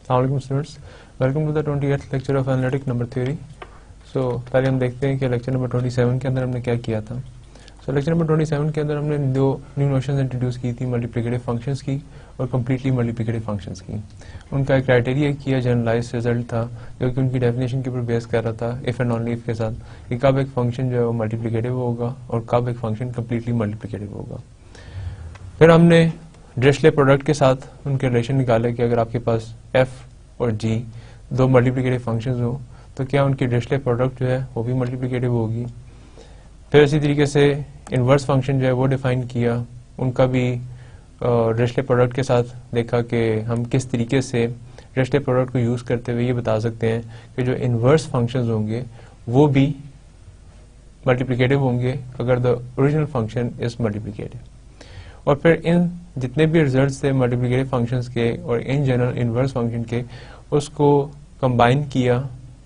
अस्सलाम students, welcome to the 28th lecture of analytic number theory. पहले हम देखते हैं कि लेक्चर नंबर 27 के अंदर हमने क्या किया था। लेक्चर नंबर 27 के अंदर हमने दो न्यू नोशंस इंट्रोड्यूस की थी, मल्टीप्लिकेटिव फंक्शंस की और कम्प्लीटली मल्टीप्लिकेटिव फंक्शंस की। उनका एक क्राइटेरिया किया जनरलाइज रिजल्ट था जो कि उनकी डेफिनेशन के ऊपर बेस कर रहा था इफ़ एंड ओनली इफ के साथ, कि कब एक फंक्शन जो है वो मल्टीप्लिकेटिव होगा और कब एक फंक्शन कम्प्लीटली मल्टीप्लिकेटिव होगा। फिर हमने डिरिचलेट प्रोडक्ट के साथ उनके रिलेशन निकाले कि अगर आपके पास f और g दो मल्टीप्लिकेटिव फंक्शंस हो तो क्या उनकी डिरिचलेट प्रोडक्ट जो है वो भी मल्टीप्लिकेटिव होगी। फिर इसी तरीके से इनवर्स फंक्शन जो है वो डिफाइन किया, उनका भी डिरिचलेट प्रोडक्ट के साथ देखा कि हम किस तरीके से डिरिचलेट प्रोडक्ट को यूज़ करते हुए ये बता सकते हैं कि जो इनवर्स फंक्शंस होंगे वो भी मल्टीप्लिकेटिव होंगे अगर the original function is multiplicative. और फिर इन जितने भी रिजल्ट्स थे मल्टीप्लिकेटिव फंक्शंस के और इन जनरल इनवर्स फंक्शन के, उसको कंबाइन किया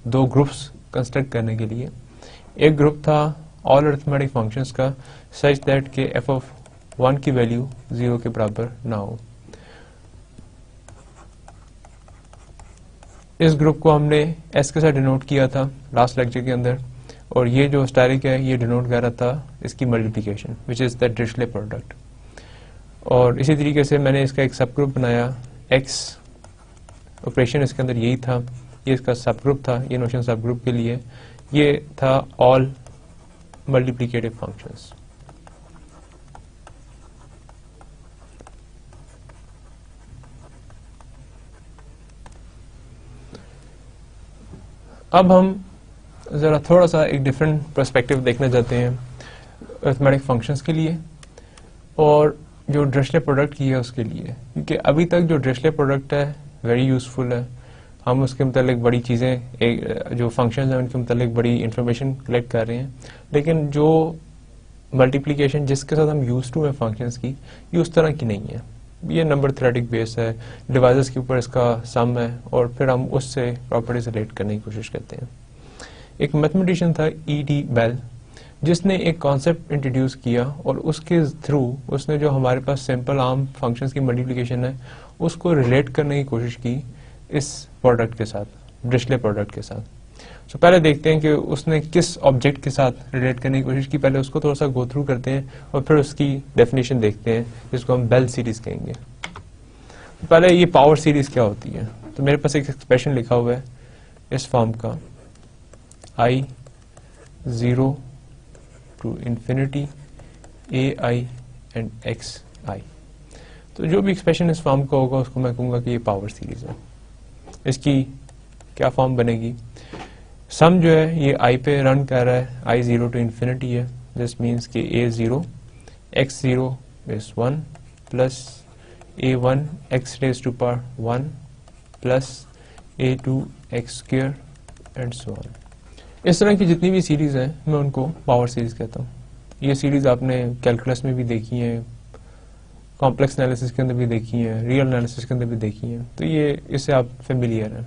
दो ग्रुप्स कंस्ट्रक्ट करने के लिए। एक ग्रुप था ऑल अरिथमेटिक फंक्शंस का सच दैट के f ऑफ 1 की वैल्यू 0 के बराबर ना हो। इस ग्रुप को हमने s के साथ डिनोट किया था लास्ट लेक्चर के अंदर, और ये जो स्टारिक है ये डिनोट कर रहा था इसकी multiplication which is the Dirichlet product. और इसी तरीके से मैंने इसका एक सब ग्रुप बनाया, x ऑपरेशन इसके अंदर यही था, ये इसका सब ग्रुप था, ये नोशन सब ग्रुप के लिए ये था ऑल मल्टीप्लिकेटिव फंक्शंस। अब हम जरा थोड़ा सा एक डिफरेंट पर्सपेक्टिव देखना चाहते हैं अरिथमेटिक फंक्शंस के लिए और जो डिरिचलेट प्रोडक्ट की है उसके लिए, क्योंकि अभी तक जो डिरिचलेट प्रोडक्ट है वेरी यूजफुल है। हम उसके मुतालिक बड़ी चीज़ें, जो फंक्शंस हैं उनके मुतालिक बड़ी इंफॉर्मेशन कलेक्ट कर रहे हैं, लेकिन जो मल्टीप्लिकेशन जिसके साथ हम यूज टू हैं फंक्शंस की, ये उस तरह की नहीं है। ये नंबर थ्योरेटिक बेस है, डिवाइसेस के ऊपर इसका सम है और फिर हम उससे प्रॉपर्टीज रिलेट करने की कोशिश करते हैं। एक मैथमेटिशियन था E.T. बेल, जिसने एक कॉन्सेप्ट इंट्रोड्यूस किया और उसके थ्रू उसने जो हमारे पास सिंपल आर्म फंक्शंस की मल्टीप्लिकेशन है उसको रिलेट करने की कोशिश की इस प्रोडक्ट के साथ, डिरिचलेट प्रोडक्ट के साथ। पहले देखते हैं कि उसने किस ऑब्जेक्ट के साथ रिलेट करने की कोशिश की, पहले उसको थोड़ा सा गो थ्रू करते हैं और फिर उसकी डेफिनेशन देखते हैं जिसको हम बेल सीरीज कहेंगे। पहले ये पावर सीरीज क्या होती है, तो मेरे पास एक एक्सप्रेशन लिखा हुआ है इस फॉर्म का I 0 to infinity ai and xi। तो जो भी एक्सप्रेशन इस फॉर्म का होगा उसको मैं कहूंगा कि ये पावर सीरीज है। इसकी क्या फॉर्म बनेगी, सम जो है ये i पे रन कर रहा है, I 0 to infinity है, दिस मीन्स कि a0 x0 is 1 plus a1 x raised to power 1 plus a2 x square and so on. इस तरह की जितनी भी सीरीज है मैं उनको पावर सीरीज कहता हूँ। ये सीरीज आपने कैलकुलस में भी देखी है, कॉम्प्लेक्स एनालिसिस के अंदर भी देखी है, रियल एनालिसिस के अंदर भी देखी है, तो ये इससे आप फेमिलियर हैं।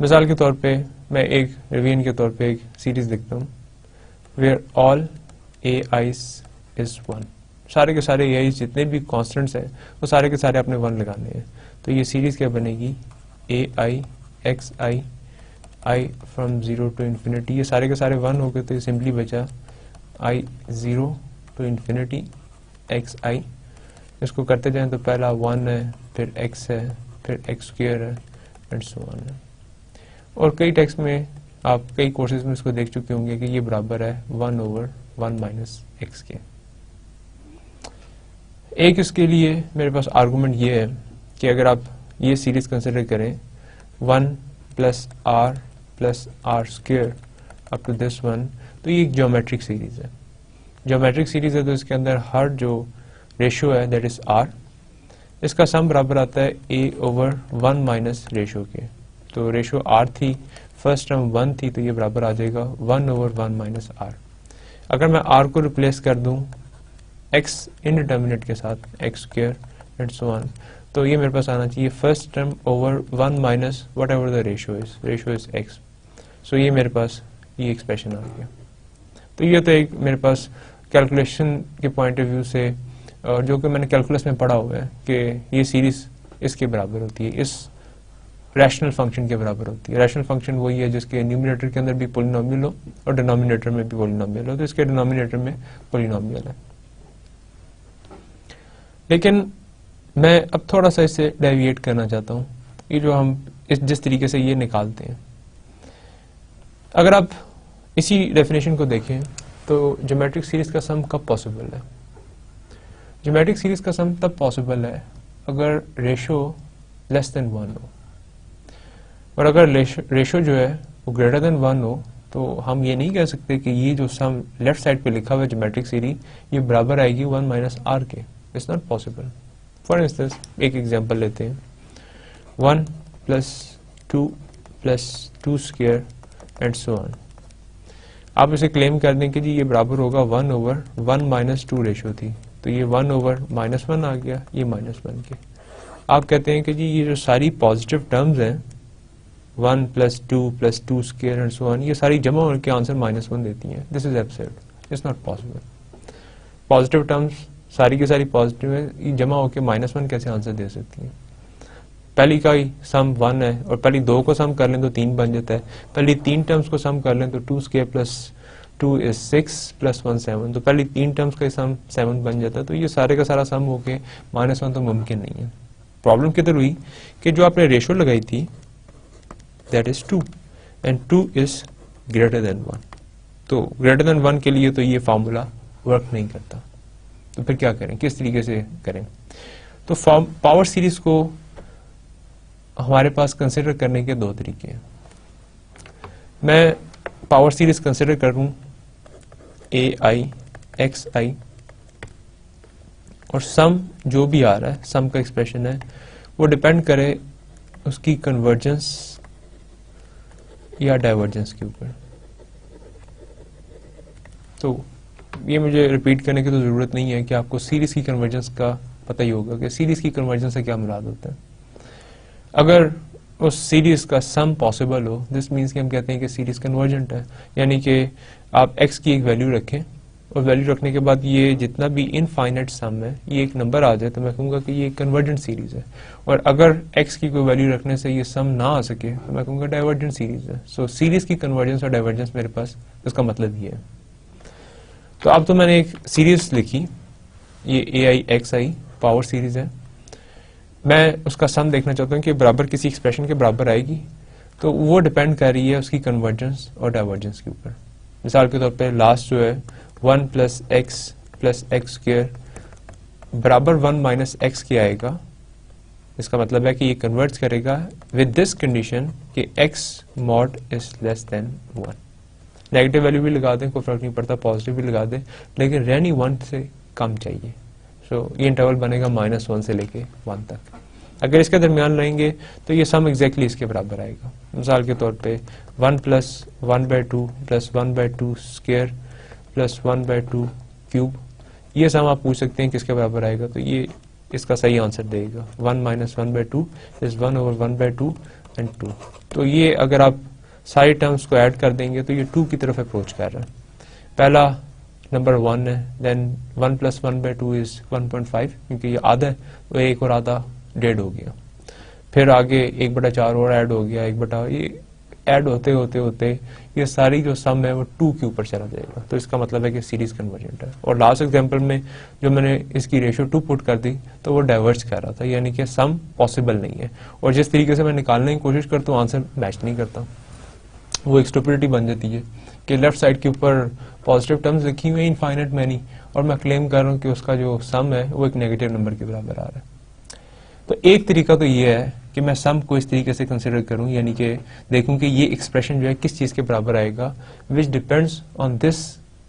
मिसाल के तौर पे मैं एक रिवीजन के तौर पे एक सीरीज लिखता हूँ where all A I's is 1। सारे के सारे ए जितने भी कॉन्स्टेंट्स हैं वो सारे के सारे आपने 1 लगाने हैं। तो ये सीरीज क्या बनेगी, ए i x I I from 0 to infinity, ये सारे के सारे 1 हो गए तो ये सिंपली बचा I 0 to infinity x I। इसको करते जाएं तो पहला 1 है, फिर x है, फिर x स्क्वायर है एंड सो ऑन है। और कई टेक्स्ट में आप कई कोर्सेज में इसको देख चुके होंगे कि ये बराबर है 1/1 माइनस x के। एक इसके लिए मेरे पास आर्गुमेंट ये है कि अगर आप ये सीरीज कंसिडर करें 1 plus r plus R square up to this one, तो ये एक ज्योमेट्रिक सीरीज है। ज्योमेट्रिक सीरीज है तो इसके अंदर हर जो रेशियो है दैट इज r, इसका सम बराबर आता है a/1 माइनस रेशियो के। तो रेशियो r थी, फर्स्ट टर्म 1 थी, तो ये बराबर आ जाएगा 1/1 माइनस r। अगर मैं r को रिप्लेस कर दूं x इनडिटर्मिनेट के साथ x square and so on, तो ये मेरे पास आना चाहिए first term over 1 minus what ever the ratio is x। सो ये मेरे पास ये एक्सप्रेशन आ गया। तो ये तो एक मेरे पास कैलकुलेशन के पॉइंट ऑफ व्यू से जो कि मैंने कैलकुलस में पढ़ा हुआ है कि ये सीरीज इसके बराबर होती है, इस रैशनल फंक्शन के बराबर होती है। रैशनल फंक्शन वही है जिसके न्यूमरेटर के अंदर भी पॉलिनोमियल हो और डिनोमिनेटर में भी पॉलिनोमियल हो, तो इसके डिनोमिनेटर में पॉलिनोमियल है। लेकिन मैं अब थोड़ा सा इससे डेविएट करना चाहता हूँ। ये जो हम जिस तरीके से ये निकालते हैं, अगर आप इसी डेफिनेशन को देखें तो ज्योमेट्रिक सीरीज का सम कब पॉसिबल है? ज्योमेट्रिक सीरीज का सम तब पॉसिबल है अगर रेशो लेस देन 1 हो, और अगर रेशो जो है वो ग्रेटर देन 1 हो तो हम ये नहीं कह सकते कि ये जो सम लेफ्ट साइड पे लिखा हुआ है ज्योमेट्रिक सीरीज ये बराबर आएगी 1 माइनस आर के। It's not possible. For instance एक एग्जांपल लेते हैं, 1 + 2 स्क्वायर एंड सो ऑन। आप इसे क्लेम कर दें कि जी ये बराबर होगा 1/1 - 2 रेशो थी, तो ये 1/-1 आ गया, ये -1 के। आप कहते हैं कि जी ये जो सारी पॉजिटिव टर्म्स हैं 1 + 2 + 2 स्क्वायर एंड सो ऑन, ये सारी जमा होकर आंसर -1 देती हैं। This is absurd, it's not possible. Positive terms सारी की सारी पॉजिटिव है, ये जमा होकर -1 कैसे आंसर दे सकती हैं? पहली का ही सम 1 है और पहली 2 को सम कर लें तो 3 बन जाता है, पहली 3 टर्म्स को सम कर लें तो 2 स्क्वायर + 2 = 6 + 1 7, तो पहली 3 टर्म्स का सम 7 बन जाता है। तो ये सारे का सारा सम होके -1 तो मुमकिन नहीं है। प्रॉब्लम किधर हुई कि जो आपने रेशो लगाई थी that is 2 and 2 is greater than 1, तो ग्रेटर देन 1 के लिए तो ये फार्मूला वर्क नहीं करता। तो फिर क्या करें, किस तरीके से करें? तो पावर सीरीज को हमारे पास कंसिडर करने के 2 तरीके हैं। मैं पावर सीरीज कंसिडर करूं AI XI, और सम जो भी आ रहा है, सम का एक्सप्रेशन है, वो डिपेंड करे उसकी कन्वर्जेंस या डाइवर्जेंस के ऊपर। तो ये मुझे रिपीट करने की तो जरूरत नहीं है कि आपको सीरीज की कन्वर्जेंस का पता ही होगा कि सीरीज की कन्वर्जेंस से क्या मुराद होता है। अगर उस सीरीज का सम पॉसिबल हो, दिस मीन्स कि हम कहते हैं कि सीरीज कन्वर्जेंट है, यानी कि आप x की एक वैल्यू रखें और वैल्यू रखने के बाद ये जितना भी इनफाइनाइट सम है ये एक नंबर आ जाए, तो मैं कहूँगा कि ये कन्वर्जेंट सीरीज है। और अगर x की कोई वैल्यू रखने से ये सम ना आ सके तो मैं कहूँगा डाइवर्जेंट सीरीज है। सो सीरीज की कन्वर्जेंस और डाइवर्जेंस मेरे पास इसका मतलब ये है। तो अब तो मैंने एक सीरीज लिखी, ये AI XI पावर सीरीज है, मैं उसका सम देखना चाहता हूँ कि बराबर किसी एक्सप्रेशन के बराबर आएगी, तो वो डिपेंड कर रही है उसकी कन्वर्जेंस और डाइवर्जेंस के ऊपर। मिसाल के तौर पे लास्ट जो है 1 + x + x² बराबर 1 - x के आएगा, इसका मतलब है कि ये कन्वर्ट्स करेगा विद दिस कंडीशन कि x mod is less than 1। Negative value भी लगा दें, कोई फर्क नहीं पड़ता, पॉजिटिव भी लगा दें, लेकिन रहनी 1 से कम चाहिए। ये इंटरवल बनेगा -1 से लेके 1 तक। अगर इसके दरमियान रहेंगे तो ये सम एग्जैक्टली इसके बराबर आएगा। मिसाल के तौर पे 1 + 1/2 + 1/2 स्क्वायर + 1/2 क्यूब, ये सम आप पूछ सकते हैं किसके बराबर आएगा, तो ये इसका सही आंसर देगा 1 - 1/2 is 1/1/2 एंड 2। तो ये अगर आप सारी टर्म्स को ऐड कर देंगे तो ये 2 की तरफ अप्रोच कर रहा है। पहला नंबर 1 है, देन 1 + 1/2 इज 1.5, क्योंकि ये आधा है तो 1 और आधा 1.5 हो गया। फिर आगे 1/4 और ऐड हो गया, 1/, ये ऐड होते होते होते ये सारी जो सम है वो 2 के ऊपर चला जाएगा। तो इसका मतलब है कि सीरीज कन्वर्जेंट है। और लास्ट एग्जांपल में जो मैंने इसकी रेशियो 2 पुट कर दी तो वो डाइवर्ज कर रहा था, यानी कि सम पॉसिबल नहीं है। और जिस तरीके से मैं निकालने की कोशिश करता हूँ आंसर मैच नहीं करता, वो एक स्टुपिडिटी बन जाती है कि लेफ्ट साइड के ऊपर पॉजिटिव टर्म्स लिखी हुई है इनफाइनाइट मैनी, और मैं क्लेम कर रहा हूँ कि उसका जो सम है वो एक नेगेटिव नंबर के बराबर आ रहा है। तो एक तरीका तो ये है कि मैं सम को इस तरीके से कंसिडर करूं, यानी कि देखूं कि ये एक्सप्रेशन जो है किस चीज के बराबर आएगा, which depends on this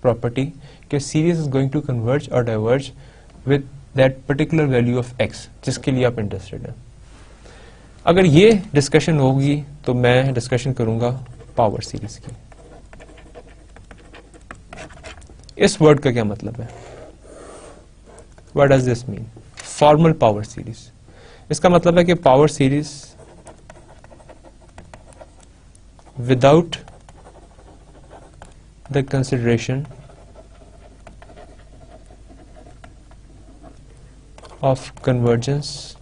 property कि series is going to converge और diverge with that particular value of x, जिसके लिए आप इंटरेस्टेड हैं। अगर ये डिस्कशन होगी तो मैं डिस्कशन करूंगा पावर सीरीज की। इस वर्ड का क्या मतलब है? What does this mean? Formal power series. इसका मतलब है कि power series without the consideration of convergence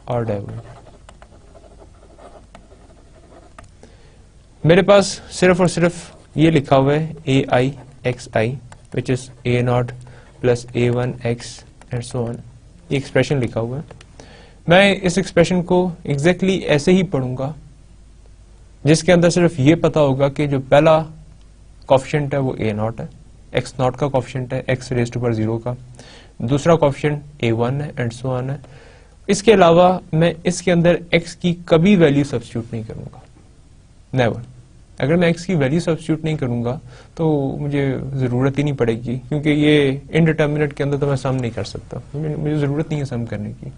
और डाइवर्ज। मेरे पास सिर्फ और सिर्फ ये लिखा हुआ है a i x i which is a nought plus a one x and so on, ये एक्सप्रेशन लिखा हुआ है। मैं इस एक्सप्रेशन को एग्जैक्टली ऐसे ही पढ़ूंगा जिसके अंदर सिर्फ ये पता होगा कि जो पहला कॉफिशिएंट है वो ए नॉट है, एक्स नॉट का कॉफिशिएंट है एक्स रेज़ टू पावर 0 का, दूसरा कॉफिशिएंट A1 है एंड सो ऑन है। इसके अलावा मैं इसके अंदर x की कभी वैल्यू सब्स्टिट्यूट नहीं करूंगा, नेवर। अगर मैं x की वैल्यू सब्स्टिट्यूट नहीं करूंगा तो मुझे जरूरत ही नहीं पड़ेगी, क्योंकि ये इनडिटर्मिनेट के अंदर तो मैं सम नहीं कर सकता, मुझे जरूरत नहीं है सम करने की,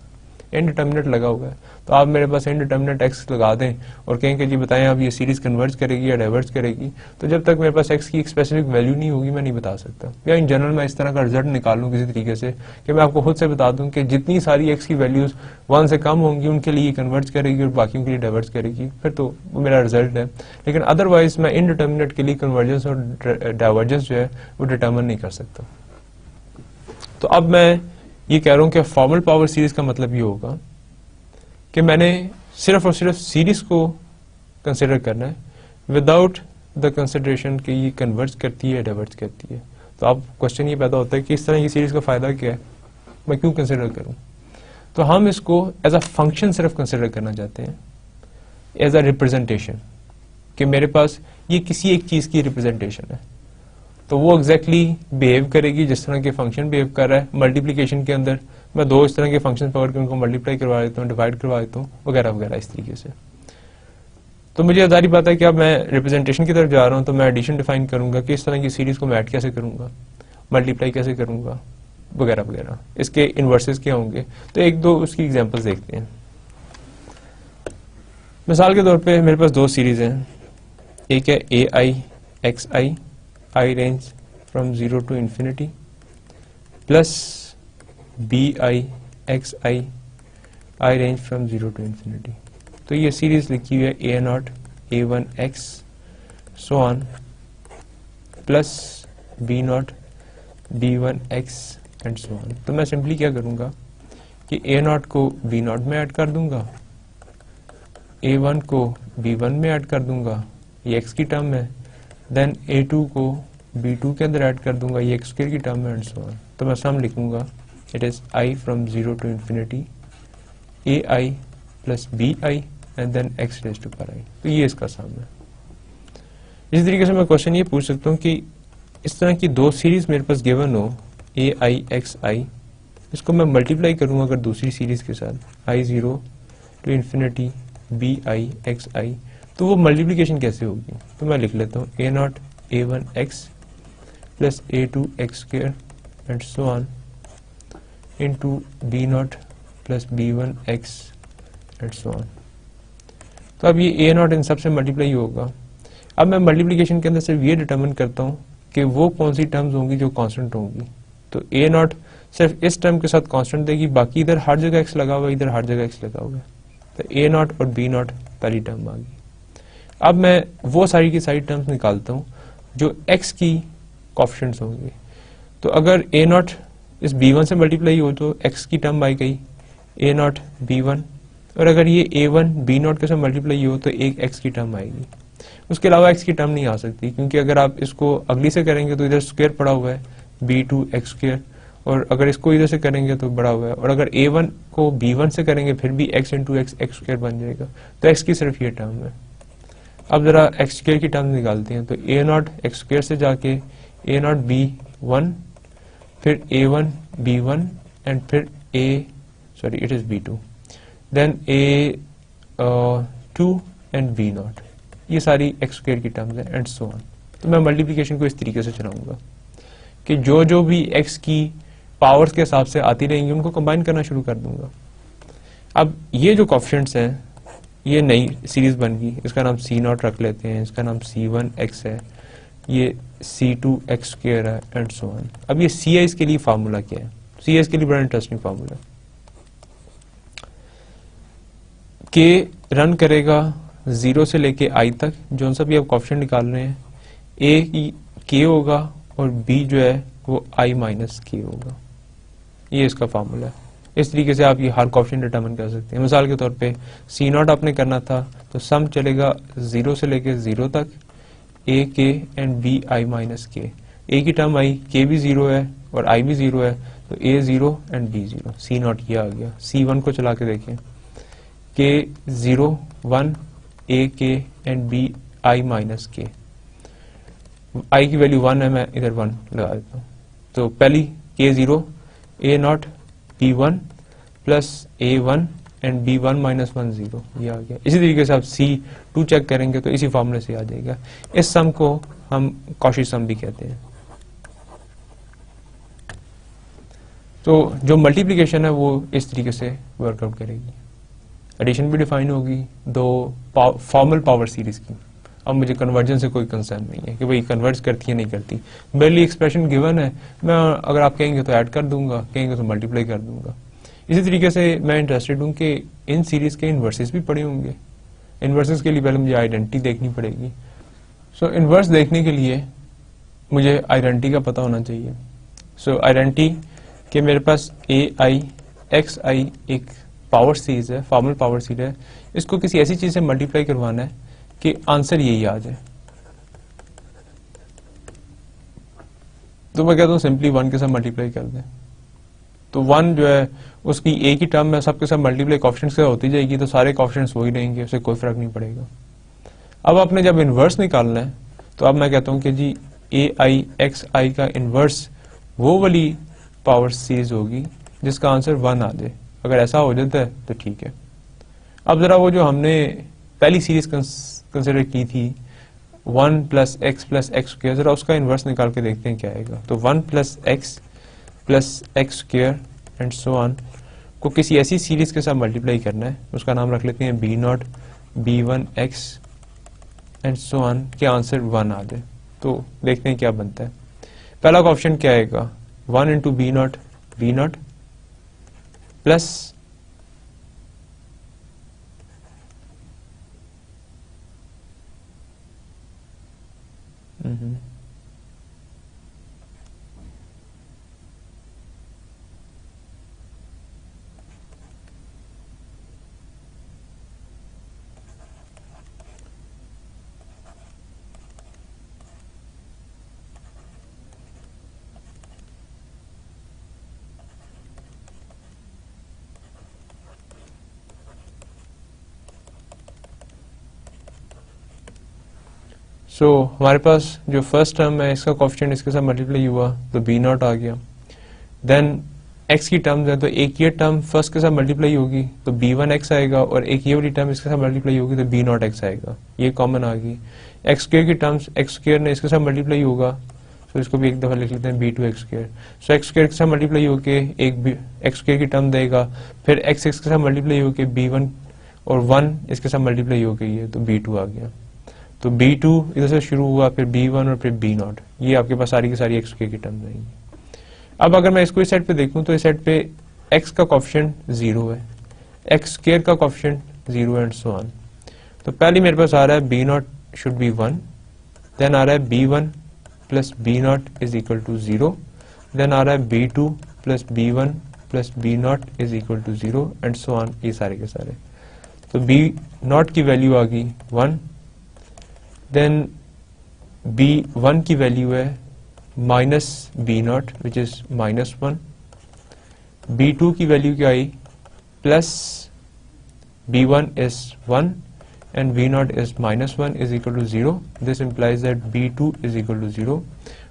इनडिटर्मिनेट लगा हुआ है। तो आप मेरे पास इनडिटर्मिनेट x लगा दें और कहें कि जी बताएं आप ये सीरीज कन्वर्ज करेगी या डाइवर्ज करेगी, तो जब तक मेरे पास x की एक स्पेसिफिक वैल्यू नहीं होगी मैं नहीं बता सकता। या इन जनरल मैं इस तरह का रिजल्ट निकाल लूँ किसी तरीके से कि मैं आपको खुद से बता दूं कि जितनी सारी x की वैल्यूज 1 से कम होंगी उनके लिए कन्वर्ज करेगी और बाकियों के लिए डाइवर्ज करेगी, फिर तो वो मेरा रिजल्ट है। लेकिन अदरवाइज मैं इनडिटर्मिनेट के लिए कन्वर्जेंस और डाइवर्जेंस जो है वो डिटर्मिन नहीं कर सकता। तो अब मैं ये कह रहा हूं कि फॉर्मल पावर सीरीज का मतलब ये होगा कि मैंने सिर्फ और सिर्फ सीरीज को कंसिडर करना है विदाउट द कंसिडरेशन कि ये कन्वर्ज करती है डाइवर्ज करती है। तो अब क्वेश्चन ये पैदा होता है कि इस तरह की सीरीज का फायदा क्या है, मैं क्यों कंसिडर करूं। तो हम इसको एज अ फंक्शन सिर्फ कंसिडर करना चाहते हैं, एज अ रिप्रेजेंटेशन, कि मेरे पास ये किसी एक चीज की रिप्रेजेंटेशन है, तो वो एग्जैक्टली बिहेव करेगी जिस तरह के फंक्शन बिहेव कर रहा है। मल्टीप्लिकेशन के अंदर मैं दो इस तरह के फंक्शन पकड़ के उनको मल्टीप्लाई करवा देता हूँ, डिवाइड करवा देता हूँ, वगैरह वगैरह इस तरीके से। तो मुझे जारी बात है कि अब मैं रिप्रेजेंटेशन की तरफ जा रहा हूँ, तो मैं एडिशन डिफाइन करूंगा कि इस तरह की सीरीज को मैं ऐड कैसे करूंगा, मल्टीप्लाई कैसे करूंगा, वगैरह वगैरह, इसके इन्वर्सेस क्या होंगे। तो एक दो उसकी एग्जाम्पल्स देखते हैं। मिसाल के तौर पे मेरे पास दो सीरीज हैं, एक है a i x i, i range from 0 to infinity, plus b i x i, i range from 0 to infinity। तो ये सीरीज लिखी हुई है a nought a one x so on plus b nought B one x and so on. तो मैं simply क्या करूंगा कि ए नॉट को बी नॉट में ऐड कर दूंगा, ए वन को बी वन में ऐड कर दूंगा, ये एक्स की टर्म है, देन a2 को b2 के अंदर ऐड कर दूंगा, ये एक्स स्क्वायर की टर्म है एंड सो ऑन। तो मैं सम लिखूंगा, it is i from 0 to infinity ai plus bi and then x raise to power i। तो ये इसका सम है। इसी तरीके से मैं क्वेश्चन ये पूछ सकता हूँ कि इस तरह की दो सीरीज मेरे पास गिवन हो ए आई एक्स आई, इसको मैं मल्टीप्लाई करूंगा अगर दूसरी सीरीज के साथ i0 to infinity b i x i, तो वो मल्टीप्लीकेशन कैसे होगी। तो मैं लिख लेता हूँ a nought a one x plus a2 x square and so on into B nought plus b one x and so on. तो अब ये ए नॉट इन सबसे मल्टीप्लाई होगा। अब मैं मल्टीप्लीकेशन के अंदर सिर्फ ये डिटरमिन करता हूँ कि वो कौन सी टर्म्स होंगी जो कांस्टेंट होंगी। तो ए नॉट सिर्फ इस टर्म के साथ कांस्टेंट देगी, बाकी इधर हर जगह एक्स लगा हुआ है, इधर हर जगह एक्स लगा हुआ है। तो ए नॉट और बी नॉट पहली टर्म आ गई। अब मैं वो सारी की सारी टर्म्स निकालता हूँ जो x की कोएफिशिएंट्स होंगे। तो अगर a नॉट इस b1 से मल्टीप्लाई हो तो x की टर्म आ गई a नॉट b1, और अगर ये a1 b नॉट के साथ मल्टीप्लाई हो तो एक x की टर्म आएगी। उसके अलावा x की टर्म नहीं आ सकती, क्योंकि अगर आप इसको अगली से करेंगे तो इधर स्क्वायर पड़ा हुआ है b2 x स्क्वायर, और अगर इसको इधर से करेंगे तो बड़ा हुआ है, और अगर a1 को b1 से करेंगे फिर भी x into x x square बन जाएगा। तो x की सिर्फ ये टर्म है। अब जरा एक्स स्क्वायर की टर्म निकालते हैं। तो ए नॉट एक्स स्क्वायर से जाके ए नॉट बी वन, फिर A one B one and फिर it is B two, then A two and B nought, ये सारी एक्स स्क्वायर की टर्म्स है एंड सो ऑन। तो मैं मल्टीप्लिकेशन को इस तरीके से चलाऊंगा कि जो जो भी एक्स की पावर्स के हिसाब से आती रहेंगी उनको कंबाइन करना शुरू कर दूंगा। अब ये जो कोएफिशिएंट्स हैं ये नई सीरीज बन गई, इसका नाम सी नॉट रख लेते हैं, इसका नाम c1 x है, ये c2 x स्क्वायर है एंड सो ऑन। अब ये सी आई के लिए फार्मूला क्या है, सी आई के लिए बड़ा इंटरेस्टिंग फार्मूला, के रन करेगा 0 से लेके i तक, जो सा भी आप कोएफिशिएंट निकाल रहे हैं, a की k होगा और b जो है वो i माइनस k होगा। ये इसका फार्मूला है। इस तरीके से आप ये हर कोएफिशिएंट डिटरमिन कर सकते हैं। मिसाल के तौर पे सी नॉट आपने करना था तो सम चलेगा 0 से लेके 0 तक ए के एंड बी आई माइनस के। ए की टर्म आई, के भी 0 है और आई भी 0 है, तो ए 0 एंड बी 0। सी नॉट ये आ गया। सी 1 को चला के देखें, के 0 1 ए के एंड बी आई माइनस के। आई की वैल्यू 1 है, मैं इधर 1 लगा देता हूँ। तो पहली के 0 a nought B 1 plus a 1 and b 1 minus 1 0, ये आ गया। इसी तरीके से आप सी 2 चेक करेंगे तो इसी फॉर्मूले से आ जाएगा। इस सम को हम कॉची सम भी कहते हैं। तो जो मल्टीप्लिकेशन है वो इस तरीके से वर्कआउट करेगी। एडिशन भी डिफाइन होगी दो फॉर्मल पावर सीरीज की। अब मुझे कन्वर्जन से कोई कंसर्न नहीं है कि भाई कन्वर्ज करती है नहीं करती, मेरे एक्सप्रेशन गिवन है, मैं अगर आप कहेंगे तो ऐड कर दूंगा, कहेंगे तो मल्टीप्लाई कर दूंगा। इसी तरीके से मैं इंटरेस्टेड हूँ कि इन सीरीज के इन्वर्सेस भी पड़े होंगे। इन्वर्सेस के लिए पहले मुझे आइडेंटिटी देखनी पड़ेगी। सो इन्वर्स देखने के लिए मुझे आइडेंटिटी का पता होना चाहिए। सो आइडेंटिटी कि मेरे पास ए आई एक्स आई एक पावर सीरीज है, फॉर्मल पावर सीरीज है, इसको किसी ऐसी चीज से मल्टीप्लाई करवाना है कि आंसर यही आ जाए। तो मैं कहता हूँ सिंपली 1 के साथ मल्टीप्लाई कर दें, तो 1 जो है उसकी ए की टर्म में सबके साथ मल्टीप्लाई कोएफिशिएंट्स के साथ होती जाएगी, तो सारे कोएफिशिएंट्स वही रहेंगे, उससे कोई फर्क नहीं पड़ेगा। अब आपने जब इनवर्स निकालना है तो अब मैं कहता हूँ कि जी ए आई एक्स आई का इनवर्स वो वाली पावर सीरीज होगी जिसका आंसर 1 आ जाए। अगर ऐसा हो जाता है तो ठीक है। अब जरा वो जो हमने पहली सीरीज कंसिडर की थी 1 प्लस एक्स स्क्वायर, जरा उसका इनवर्स निकाल के देखते हैं क्या आएगा। तो 1 plus X square and so on को किसी ऐसी सीरीज के साथ मल्टीप्लाई करना है, उसका नाम रख लेते हैं B nought B 1 X and so on के आंसर 1 आ जाए। तो देखते हैं क्या बनता है। पहला ऑप्शन क्या आएगा, 1 into B nought plus so हमारे पास जो फर्स्ट टर्म है इसका कोएफिशिएंट इसके साथ मल्टीप्लाई हुआ तो बी नॉट आ गया। देन एक्स की टर्म्स है तो एक ये टर्म फर्स्ट के साथ मल्टीप्लाई होगी तो बी 1 एक्स आएगा, और एक ये वाली टर्म इसके साथ मल्टीप्लाई होगी तो बी नॉट एक्स आएगा, ये कॉमन आ गई। एक्स स्क्वायर की टर्म्स एक्स स्क्वायर ने इसके साथ मल्टीप्लाई होगा, तो इसको भी एक दफा लिख लेते हैं बी 2 एक्स स्क्वायर। सो एक्स स्क्वायर के साथ मल्टीप्लाई होके एक एक्स स्क्वायर की टर्म देगा, फिर एक्स एक्स के साथ मल्टीप्लाई होके बी 1 और 1 इसके साथ मल्टीप्लाई हो गई है तो बी 2 आ गया। तो B2 इधर से शुरू हुआ, फिर B1 और फिर B नॉट, ये आपके पास सारी की सारी एक्स स्क्वायर की टर्म रहेंगी। अब अगर मैं इसको इस साइड पे देखूं तो इस साइड पे x का कोएफिशिएंट 0 है, एक्स स्क्वायर का कोएफिशिएंट 0 एंड सो ऑन। तो पहले मेरे पास आ रहा है B nought should be 1, then आ रहा है B1 plus B nought is equal to 0, then आ रहा है B2 plus B1 plus B nought is equal to 0 and so on, ये सारे के सारे। तो B नॉट की वैल्यू आ गई 1, देन B1 की वैल्यू है minus B nought which is -1, B2 की वैल्यू क्या आई plus B1 is 1 and B0 is -1 is equal to 0. This implies that B2 is equal to 0.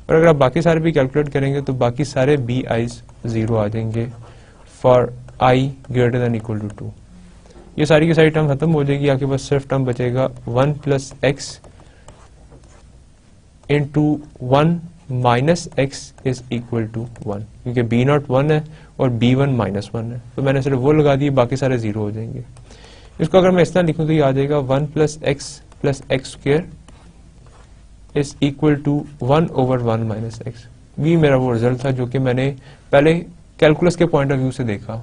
और अगर आप बाकी सारे भी कैलकुलेट करेंगे तो बाकी सारे BI's 0 आ जाएंगे for I greater than equal to 2. ये सारी की सारी टर्म खत्म हो जाएगी, आपके पास सिर्फ टर्म बचेगा 1 plus X into 1 minus X is equal to 1, क्योंकि B0 1 है और B1 -1 है, तो मैंने सिर्फ वो लगा दी, बाकी सारे 0 हो जाएंगे। इसको अगर मैं इस तरह लिखूं तो ये आ जाएगा 1 plus X square is equal to 1 over 1 minus X. ये मेरा वो रिजल्ट था जो कि मैंने पहले कैलकुलस के पॉइंट ऑफ व्यू से देखा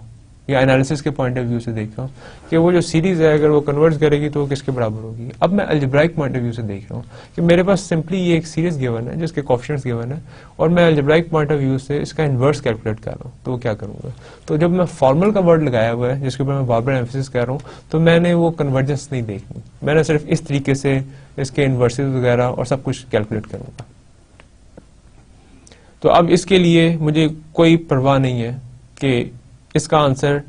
या एनालिसिस के पॉइंट ऑफ व्यू से देख रहा हूँ कि वो जो सीरीज है अगर वो कन्वर्ज करेगी तो वो किसके बराबर होगी। अब मैं अलजेब्राइक पॉइंट ऑफ व्यू से देख रहा हूँ कि मेरे पास सिंपली ये एक सीरीज गिवन है जिसके कोएफिशिएंट्स गिवन है और मैं अलजेब्राइक पॉइंट ऑफ व्यू से इसका इन्वर्स कैलकुलेट कर रहा हूँ, तो वो क्या करूंगा। तो जब मैं फॉर्मल का वर्ड लगाया हुआ है जिसके ऊपर मैं बार बार एम्फेसिस कर रहा हूँ, तो मैंने वो कन्वर्जेंस नहीं देखनी, मैंने सिर्फ इस तरीके से इसके इन्वर्सेस वगैरह और सब कुछ कैलकुलेट करूंगा। तो अब इसके लिए मुझे कोई परवाह नहीं है कि इसका आंसर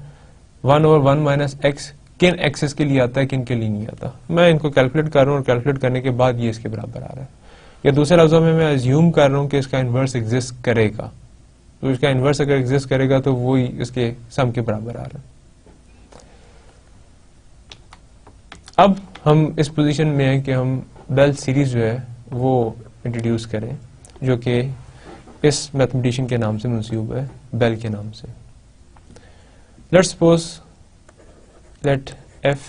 1/1 माइनस एक्स किन एक्सेस के लिए आता है किन के लिए नहीं आता। मैं इनको कैलकुलेट कर रहा हूँ और कैलकुलेट करने के बाद ये इसके बराबर आ रहा है। या दूसरे लफ्जों में मैं अज्यूम कर रहा हूँ कि इसका इन्वर्स एग्जिस्ट करेगा, तो इसका इन्वर्स अगर एग्जिस्ट करेगा तो वो ही इसके सम के बराबर आ रहा है। अब हम इस पोजीशन में हैं कि हम बेल सीरीज जो है वो इंट्रोड्यूस करें, जो कि इस मैथमेटिशियन के नाम से मंसूब है, बेल के नाम से। Let's suppose let f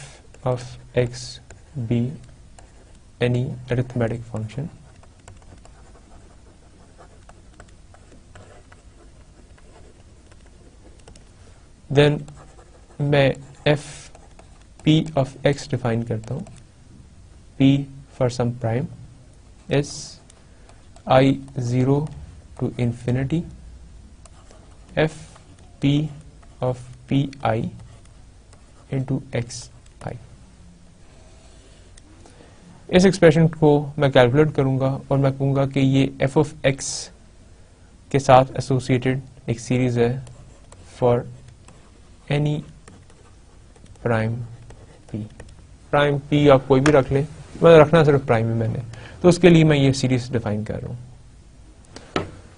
of x be any arithmetic function then मैं f p of x define करता हूँ। p for some prime is I 0 to infinity f p of pi into xi। इस expression को मैं calculate करूंगा और मैं कहूंगा कि ये f of x के साथ एसोसिएटेड एक सीरीज है for any prime p। Prime p आप कोई भी रख लें, मैं रखना सिर्फ प्राइम ही मैंने, तो उसके लिए मैं ये सीरीज डिफाइन कर रहा हूँ।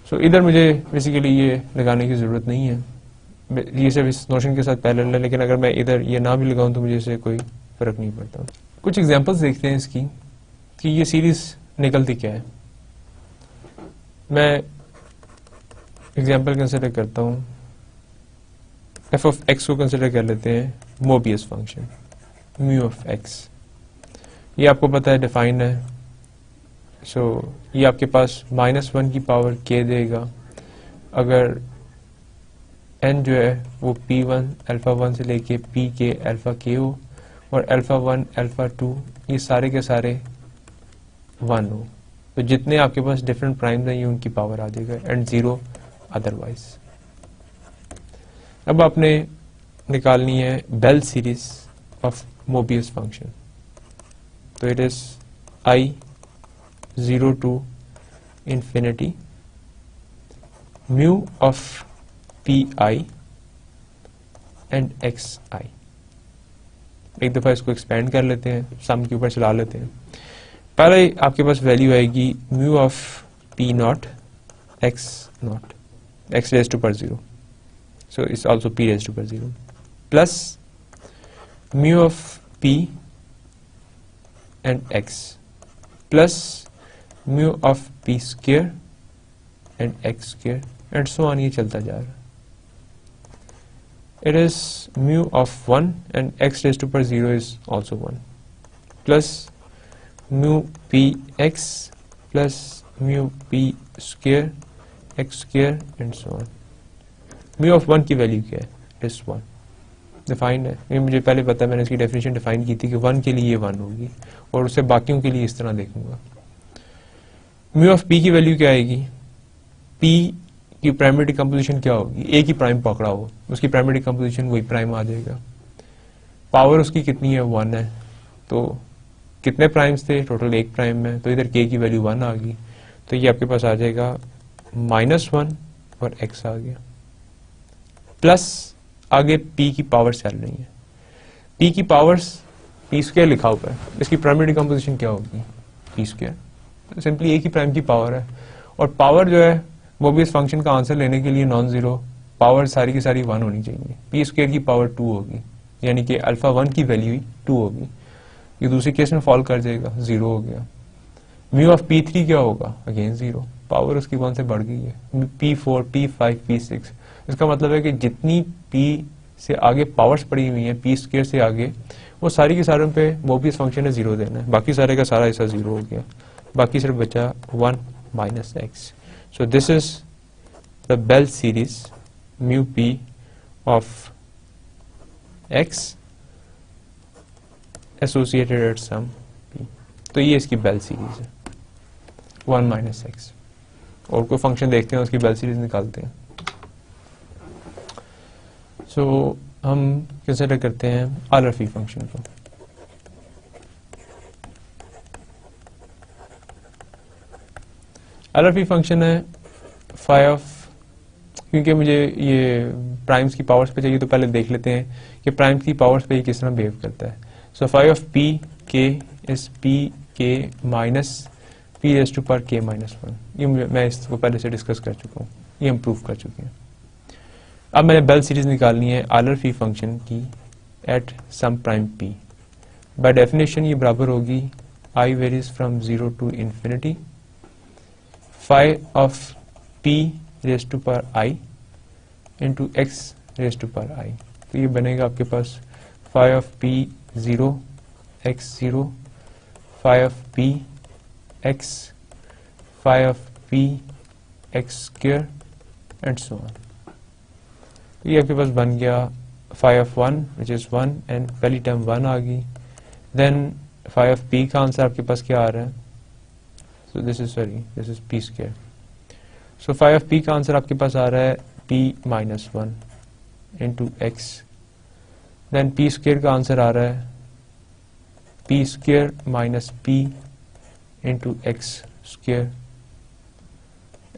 सो इधर मुझे बेसिकली ये लगाने की जरूरत नहीं है, ये सिर्फ इस नोशन के साथ पैरेलल है, लेकिन अगर मैं इधर ये ना भी लगाऊं तो मुझे इससे कोई फर्क नहीं पड़ता। कुछ एग्जांपल्स देखते हैं इसकी कि ये सीरीज निकलती क्या है। मैं एग्जांपल कंसिडर करता हूं, f ऑफ x को कंसिडर कर लेते हैं Mobius function mu of x। ये आपको पता है डिफाइन है। सो ये आपके पास -1 की पावर k देगा अगर n जो है वो p1 अल्फा 1 से लेके p के अल्फा k हो और अल्फा 1 अल्फा 2 ये सारे के सारे 1 हो, तो जितने आपके पास डिफरेंट प्राइम्स हैं ये उनकी पावर आ जाएगा एंड 0 अदरवाइज। अब आपने निकालनी है Bell series of Mobius function, तो it is I 0 to infinity mu of pi and xi। एक दफा इसको एक्सपेंड कर लेते हैं, सम के ऊपर चला लेते हैं। पहले आपके पास वैल्यू आएगी mu of P not x not x raised to power 0, so it's also p raised to power 0 plus mu of p and x plus mu of p square and x square and so on, ये चलता जा रहा है। It is mu of 1 and x raised to power 0 is also 1 plus mu p x plus mu p square x square and so on। mu of 1 की value क्या है? It is 1 defined है, ये मुझे पहले पता है, मैंने इसकी डेफिनेशन डिफाइन की थी कि 1 के लिए ये 1 होगी और उसे बाकियों के लिए इस तरह देखूंगा। mu of p की वैल्यू क्या आएगी? p की प्राइमरी डिकम्पोजिशन क्या होगी? a की प्राइम पकड़ा हो, उसकी प्राइमरी डिकम्पोजिशन वही प्राइम आ जाएगा। पावर उसकी कितनी है? 1 है, तो कितने प्राइम्स थे? टोटल एक प्राइम है, तो इधर k की वैल्यू 1 आ गई, तो ये आपके पास आ जाएगा -1 और x आ गया प्लस आगे p की पावर चल रही है। p की पावर्स p स्क्वायर लिखा हुआ है, इसकी प्राइमरी डिकम्पोजिशन क्या होगी? p स्क्वायर, सिंपली a की प्राइम की पावर है। और पावर जो है मोबियस फंक्शन का आंसर लेने के लिए नॉन जीरो, पावर सारी की सारी 1 होनी चाहिए। p स्क्वायर की पावर 2 होगी, यानी कि अल्फा 1 की वैल्यू ही 2 होगी। ये दूसरी केस में फॉल कर जाएगा, 0 हो गया। म्यू ऑफ p3 क्या होगा? अगेन 0, पावर उसकी 1 से बढ़ गई है। p4 p5 p6, इसका मतलब है कि जितनी p से आगे पावर्स पड़ी हुई हैं p स्क्वायर से आगे, वो सारी के सारे पे मोबियस फंक्शन ने 0 देना है, बाकी सारे का सारा ऐसा 0 हो गया, बाकी सिर्फ बचा 1 minus x। So this is the Bell series mu p of x associated at some p। तो ये इसकी बेल सीरीज है 1 माइनस एक्स। और कोई फंक्शन देखते हैं उसकी बेल सीरीज निकालते हैं। सो हम कंसिडर करते हैं आलर फी फंक्शन को। आलर फी फंक्शन है फाई ऑफ, क्योंकि मुझे ये प्राइम्स की पावर्स पे चाहिए तो पहले देख लेते हैं कि प्राइम्स की पावर्स पे ये किस तरह बिहेव करता है। So phi of P K is P K minus P raise to power K minus 1। ये मैं इसको पहले से डिस्कस कर चुका हूँ, ये हम प्रूव कर चुके हैं। अब मैंने बेल सीरीज निकालनी है आलर फी फंक्शन की at some prime p. By definition ये बराबर होगी i varies from 0 to infinity phi of p raise to power i into x raise to power i. तो ये बनेगा आपके पास phi of p 0 x 0 phi of p x phi of p x square and so on. तो ये आपके पास बन गया phi of 1 which is 1 and पहली टर्म 1 आ गई। देन फाई ऑफ पी का आंसर आपके पास क्या आ रहा है? So this is P square. So phi of P का आंसर आपके पास आ रहा है p minus 1 into X. Then P square का आंसर आ रहा है P square minus P into X square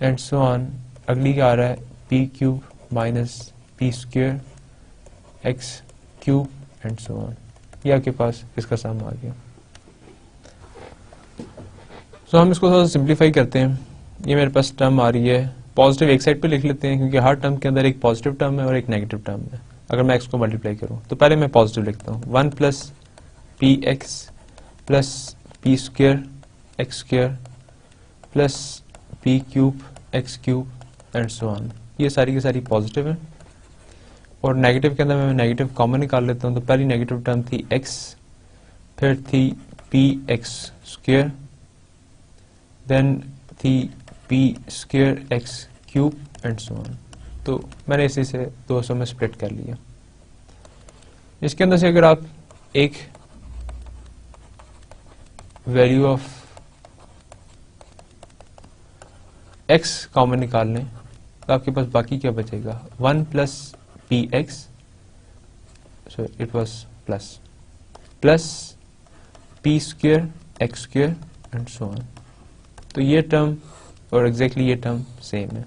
and so on. अगली का आ रहा है P cube minus P square X cube and so on. ये आपके पास इसका सम आ गया। सो हम इसको थोड़ा सिंप्लीफाई करते हैं। ये मेरे पास टर्म आ रही है, पॉजिटिव एक साइड पे लिख लेते हैं क्योंकि हर टर्म के अंदर एक पॉजिटिव टर्म है और एक नेगेटिव टर्म है। अगर मैं एक्स को मल्टीप्लाई करूं तो पहले मैं पॉजिटिव लिखता हूं 1 plus P x plus P square x square plus P cube x cube and so on. ये सारी की सारी पॉजिटिव है। और नेगेटिव के अंदर मैं नेगेटिव कॉमन निकाल लेता हूं। तो पहली नेगेटिव टर्म थी एक्स, फिर थी पी एक्स स्क्वायर, देन थी P square X cube and so on. तो मैंने इसी से 200 में स्प्लिट कर लिया। इसके अंदर से अगर आप एक वैल्यू ऑफ एक्स कॉमन निकाल लें तो आपके पास बाकी क्या बचेगा 1 plus P x, so it was plus P square x square and so on. तो ये टर्म और एग्जैक्टली ये टर्म सेम है।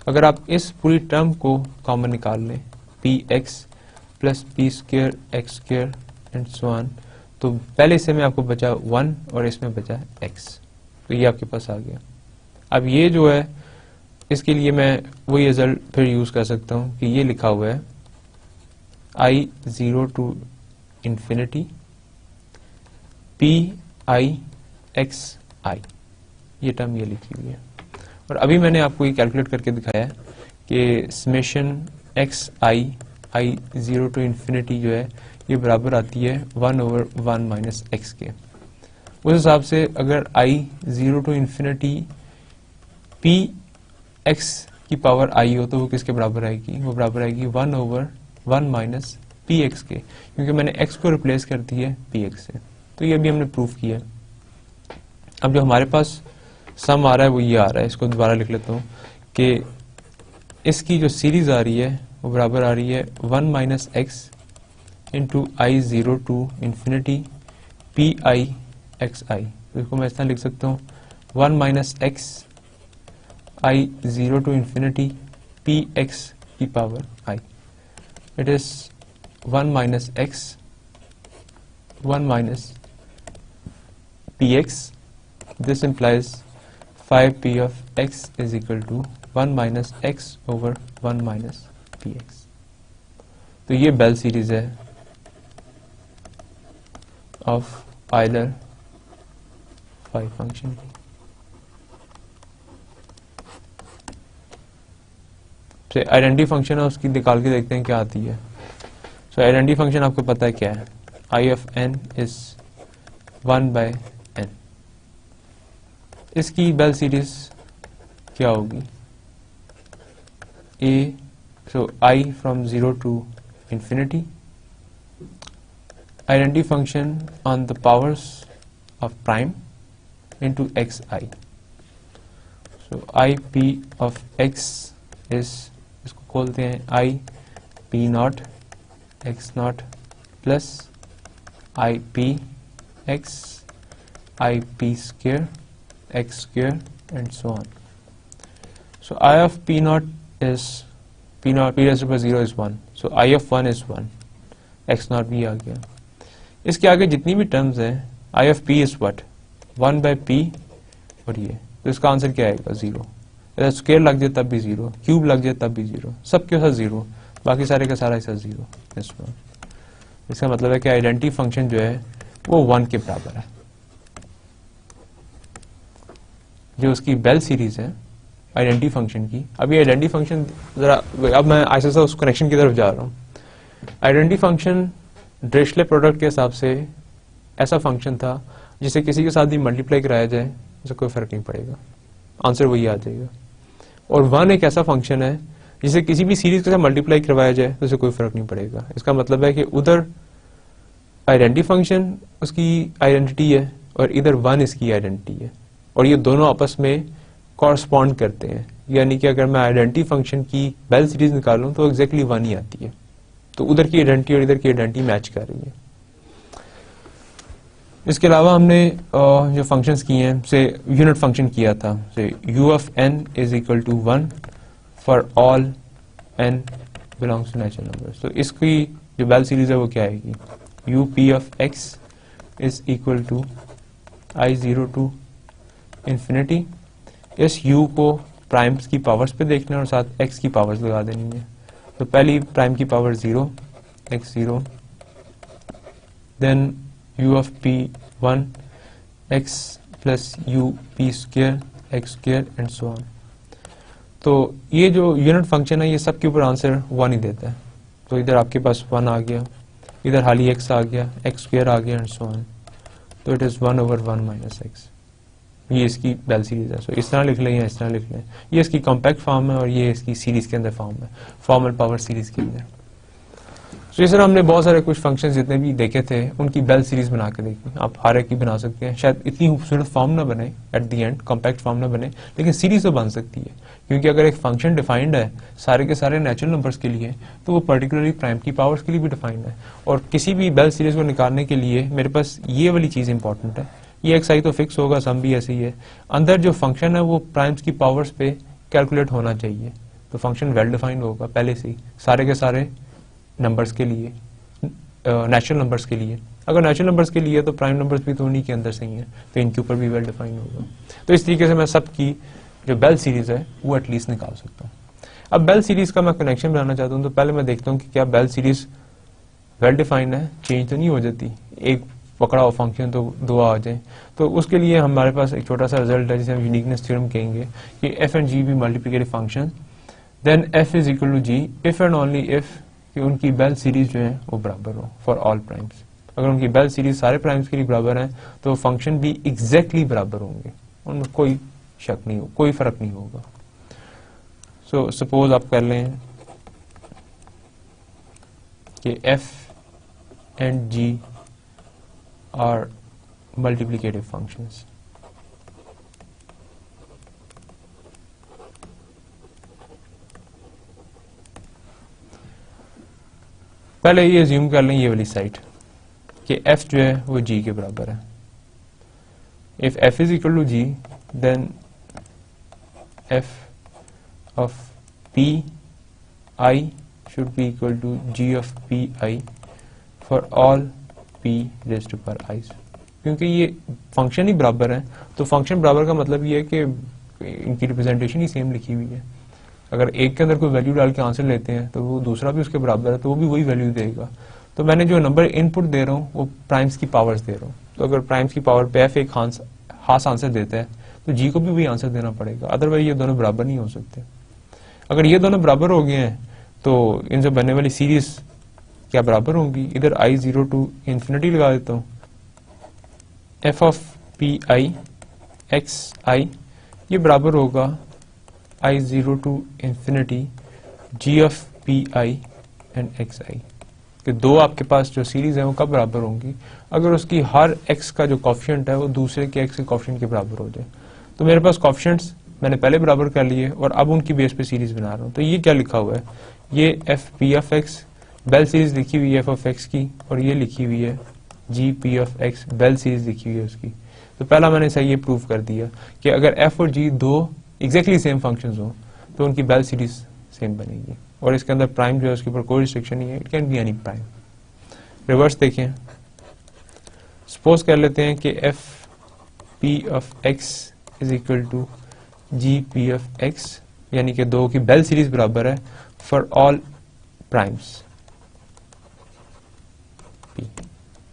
अगर आप इस पूरी टर्म को कॉमन निकाल लें P x plus P square x square and so on, तो पहले से में आपको बचा 1 और इसमें बचा x। तो ये आपके पास आ गया। अब ये जो है इसके लिए मैं वही रिजल्ट फिर यूज कर सकता हूं कि ये लिखा हुआ है i 0 to infinity p i x i, ये टर्म ये लिखी हुई है। और अभी मैंने आपको ये कैलकुलेट करके दिखाया है कि summation X I 0 to infinity जो है ये बराबर आती है 1/1 माइनस एक्स के। उस हिसाब से अगर i 0 to infinity P x की पावर आई हो तो वो किसके बराबर आएगी? वो बराबर आएगी 1/1 माइनस पी एक्स के, क्योंकि मैंने x को रिप्लेस कर दी है पी एक्स से। तो ये भी हमने प्रूफ किया। अब जो हमारे पास सम आ रहा है वो ये आ रहा है, इसको दोबारा लिख लेता हूँ कि इसकी जो सीरीज आ रही है वो बराबर आ रही है 1 minus x into i 0 to infinity p i x i. तो इसको मैं इस तरह लिख सकता हूँ 1 minus x I 0 to infinity P x की power i. It is 1 minus x 1 minus p x. This implies 5p of x is equal to 1 minus x over 1 minus px। तो ये बेल सीरीज है of Euler phi function की। तो identity function है उसकी निकाल के देखते हैं क्या आती है। सो आइडेंटिटी फंक्शन आपको पता है क्या है, i of N is 1/n। इसकी बेल सीरीज क्या होगी? a, so I from 0 to infinity identity function on the powers of prime into xi. So ip of x is, इसको खोलते हैं, i p not x not plus i p x i p square x square and so on. So I of p naught is p naught, p raised to 0 is 1. So I of 1 is 1. x naught भी आ गया. इसके आगे जितनी भी terms हैं, I of p is what? 1 by p और ये. तो इसका आंसर क्या आएगा? 0. अगर स्क्वायर लग जाए तब भी 0, क्यूब लग जाए तब भी 0, सब के साथ 0, बाकी सारे का सारा हिस्सा 0. इसका मतलब है कि आइडेंटिटी फंक्शन जो है वो 1 के बराबर है. जो उसकी बेल सीरीज है आइडेंटिटी फंक्शन की. अभी आइडेंटिटी फंक्शन जरा, अब मैं ऐसा सा उस कनेक्शन की तरफ जा रहा हूँ. आइडेंटिटी फंक्शन ड्रेशले प्रोडक्ट के हिसाब से ऐसा फंक्शन था जिसे किसी के साथ भी मल्टीप्लाई कराया जाए उसे कोई फर्क नहीं पड़ेगा, आंसर वही आ जाएगा. और 1 एक ऐसा फंक्शन है जिसे किसी भी सीरीज के साथ मल्टीप्लाई करवाया जाए तो उसे कोई फर्क नहीं पड़ेगा. इसका मतलब है कि उधर आइडेंटिटी फंक्शन उसकी आइडेंटिटी है और इधर 1 इसकी आइडेंटिटी है, और ये दोनों आपस में कॉरस्पॉन्ड करते हैं. यानी कि अगर मैं आइडेंटिटी फंक्शन की बेल सीरीज निकालूं तो एग्जैक्टली 1 ही आती है. तो उधर की आइडेंटिटी और इधर की आइडेंटिटी मैच कर रही है. इसके अलावा हमने जो फंक्शंस किए हैं, से यूनिट फंक्शन किया था, से u of n is equal to 1 for all n belongs to natural numbers. तो इसकी जो बेल सीरीज है वो क्या आएगी? u p of x is equal to i0 to infinity. इस u को प्राइम्स की पावर्स पे देखना है और साथ x की पावर्स लगा देनी है. तो पहली प्राइम की power 0, x0, then u of p 1 x plus u p square x square and so on. तो ये जो यूनिट फंक्शन है ये सब के ऊपर आंसर 1 ही देता है. तो इधर आपके पास 1 आ गया, इधर हाली x आ गया, x स्क्वायर आ गया एंड सो ऑन. तो इट इज 1/1 माइनस x. ये इसकी बेल सीरीज है. सो इस तरह लिख लें या इस तरह लिख लें. ये इसकी कॉम्पैक्ट फॉर्म है और ये इसकी सीरीज के अंदर फॉर्म है, फॉर्मल पावर सीरीज के अंदर. सो इस तरह हमने बहुत सारे कुछ फंक्शंस जितने भी देखे थे उनकी बेल सीरीज बना के देखी. आप हर एक की बना सकते हैं. शायद इतनी खूबसूरत फॉर्म ना बने at the end, compact form ना बने, लेकिन सीरीज तो बन सकती है. क्योंकि अगर एक फंक्शन डिफाइंड है सारे के सारे नेचुरल नंबर्स के लिए तो वो पर्टिकुलरली प्राइम की पावर्स के लिए भी डिफाइंड है. और किसी भी बेल सीरीज को निकालने के लिए मेरे पास ये वाली चीज इंपॉर्टेंट है. ये xi तो फिक्स होगा, सम भी ऐसे ही है. अंदर जो फंक्शन है वो प्राइम्स की पावर्स पे कैलकुलेट होना चाहिए. तो फंक्शन वेल डिफाइंड होगा पहले से ही सारे के सारे नंबर्स के लिए, नेचुरल नंबर्स के लिए. अगर नेचुरल नंबर्स के लिए तो प्राइम नंबर्स भी तो उन्हीं के अंदर से ही है, तो इनके ऊपर भी वेल डिफाइंड होगा. तो इस तरीके से मैं सबकी जो बेल सीरीज है वो एटलीस्ट निकाल सकता हूँ. अब बेल सीरीज का मैं कनेक्शन बनाना चाहता हूँ तो पहले मैं देखता हूँ कि क्या बेल सीरीज वेल डिफाइंड है, चेंज तो नहीं हो जाती. एक पकड़ा हुआ फंक्शन तो 2 आ जाए. तो उसके लिए हमारे पास एक छोटा सा रिजल्ट है जिसे हम यूनिकनेस थ्योरम कहेंगे कि f एंड g भी multiplicative function, then f is equal to g if and only if कि उनकी बेल सीरीज जो है वो बराबर हो फॉर ऑल प्राइम्स. अगर उनकी बेल सीरीज सारे प्राइम्स के लिए बराबर है तो फंक्शन भी एग्जैक्टली बराबर होंगे, उनमें कोई शक नहीं हो, कोई फर्क नहीं होगा. सो सपोज आप कर लें कि f and g are multiplicative functions. पहले ये assume कर लें ये वाली साइड कि f जो है वो g के बराबर है. If f is equal to g, then f of p I should be equal to g of p I for all p raised to power i. क्योंकि ये फंक्शन ही बराबर है तो फंक्शन बराबर का मतलब ये है कि इनकी रिप्रेजेंटेशन ही सेम लिखी हुई है. अगर एक के अंदर कोई वैल्यू डाल के आंसर लेते हैं तो वो दूसरा भी उसके बराबर है तो वो भी वही वैल्यू देगा. तो मैंने जो नंबर इनपुट दे रहा हूँ वो प्राइम्स की पावर्स दे रहा हूँ. तो अगर प्राइम्स की पावर पे f एक खास आंसर देता है तो g को भी वही आंसर देना पड़ेगा, अदरवाइज ये दोनों बराबर नहीं हो सकते. अगर ये दोनों बराबर हो गए हैं तो इनसे बनने वाली सीरीज क्या बराबर होंगी. इधर i0 टू इंफिनिटी लगा देता हूँ. f of p i x i ये बराबर होगा i0 to infinity g of p i and x i. कि दो आपके पास जो सीरीज है वो कब बराबर होंगी, अगर उसकी हर x का जो कॉफिशिएंट है वो दूसरे के x के कॉफिशिएंट के बराबर हो जाए। तो मेरे पास कॉफिशिएंट्स मैंने पहले बराबर कर लिए और अब उनकी बेस पे सीरीज बना रहा हूँ। तो ये क्या लिखा हुआ है, ये F P of X Bell series लिखी हुई है एफ ऑफ एक्स की, और ये लिखी हुई है G P of X Bell series लिखी हुई है उसकी। तो पहला मैंने सही ये प्रूव कर दिया कि अगर एफ और जी दो एग्जैक्टली सेम फंक्शंस हो तो उनकी बेल सीरीज सेम बनेगी, और इसके अंदर प्राइम जो है उसके ऊपर कोई रिस्ट्रिक्शन नहीं है, it can be any prime. Reverse देखें, सपोज कर लेते हैं कि F P of x is equal to G P of X, यानी कि दो की बेल सीरीज बराबर है फॉर ऑल प्राइम्स पी,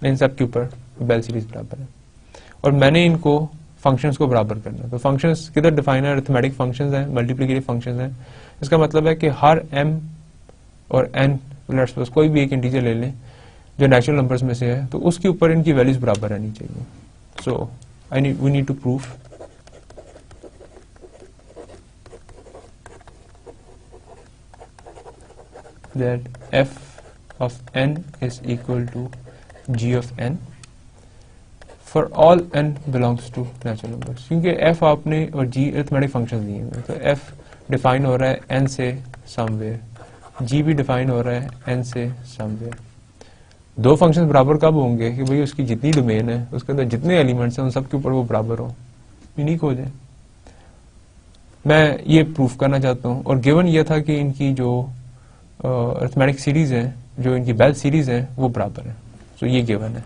इन सब के ऊपर बेल सीरीज बराबर है, और मैंने इनको फंक्शंस को बराबर करना है। तो फंक्शंस किधर डिफाइन है, अरिथमेटिक फंक्शंस हैं, मल्टीप्लिकेटिव फंक्शंस हैं। इसका मतलब है कि हर m और n लेट्स सपोज कोई भी एक इंटीजर ले लें जो नेचुरल नंबर्स में से है, तो उसके ऊपर इनकी वैल्यूज बराबर रहनी चाहिए। So we need to prove that f of n is equal to g of n for all n belongs to natural numbers, क्योंकि f आपने और g अरिथमेटिक फंक्शन दिए हैं, तो f डिफाइन हो रहा है n से समवेयर, g भी डिफाइन हो रहा है n से समवेयर। दो फंक्शंस बराबर कब होंगे कि भाई उसकी जितनी डोमेन है उसके अंदर जितने एलिमेंट्स हैं उन सब के ऊपर वो बराबर हो, यूनिक हो जाए। मैं ये प्रूफ करना चाहता हूँ, और गिवन ये था कि इनकी जो अरिथमेटिक सीरीज है, जो इनकी बेल सीरीज है वो बराबर है। सो ये गिवन है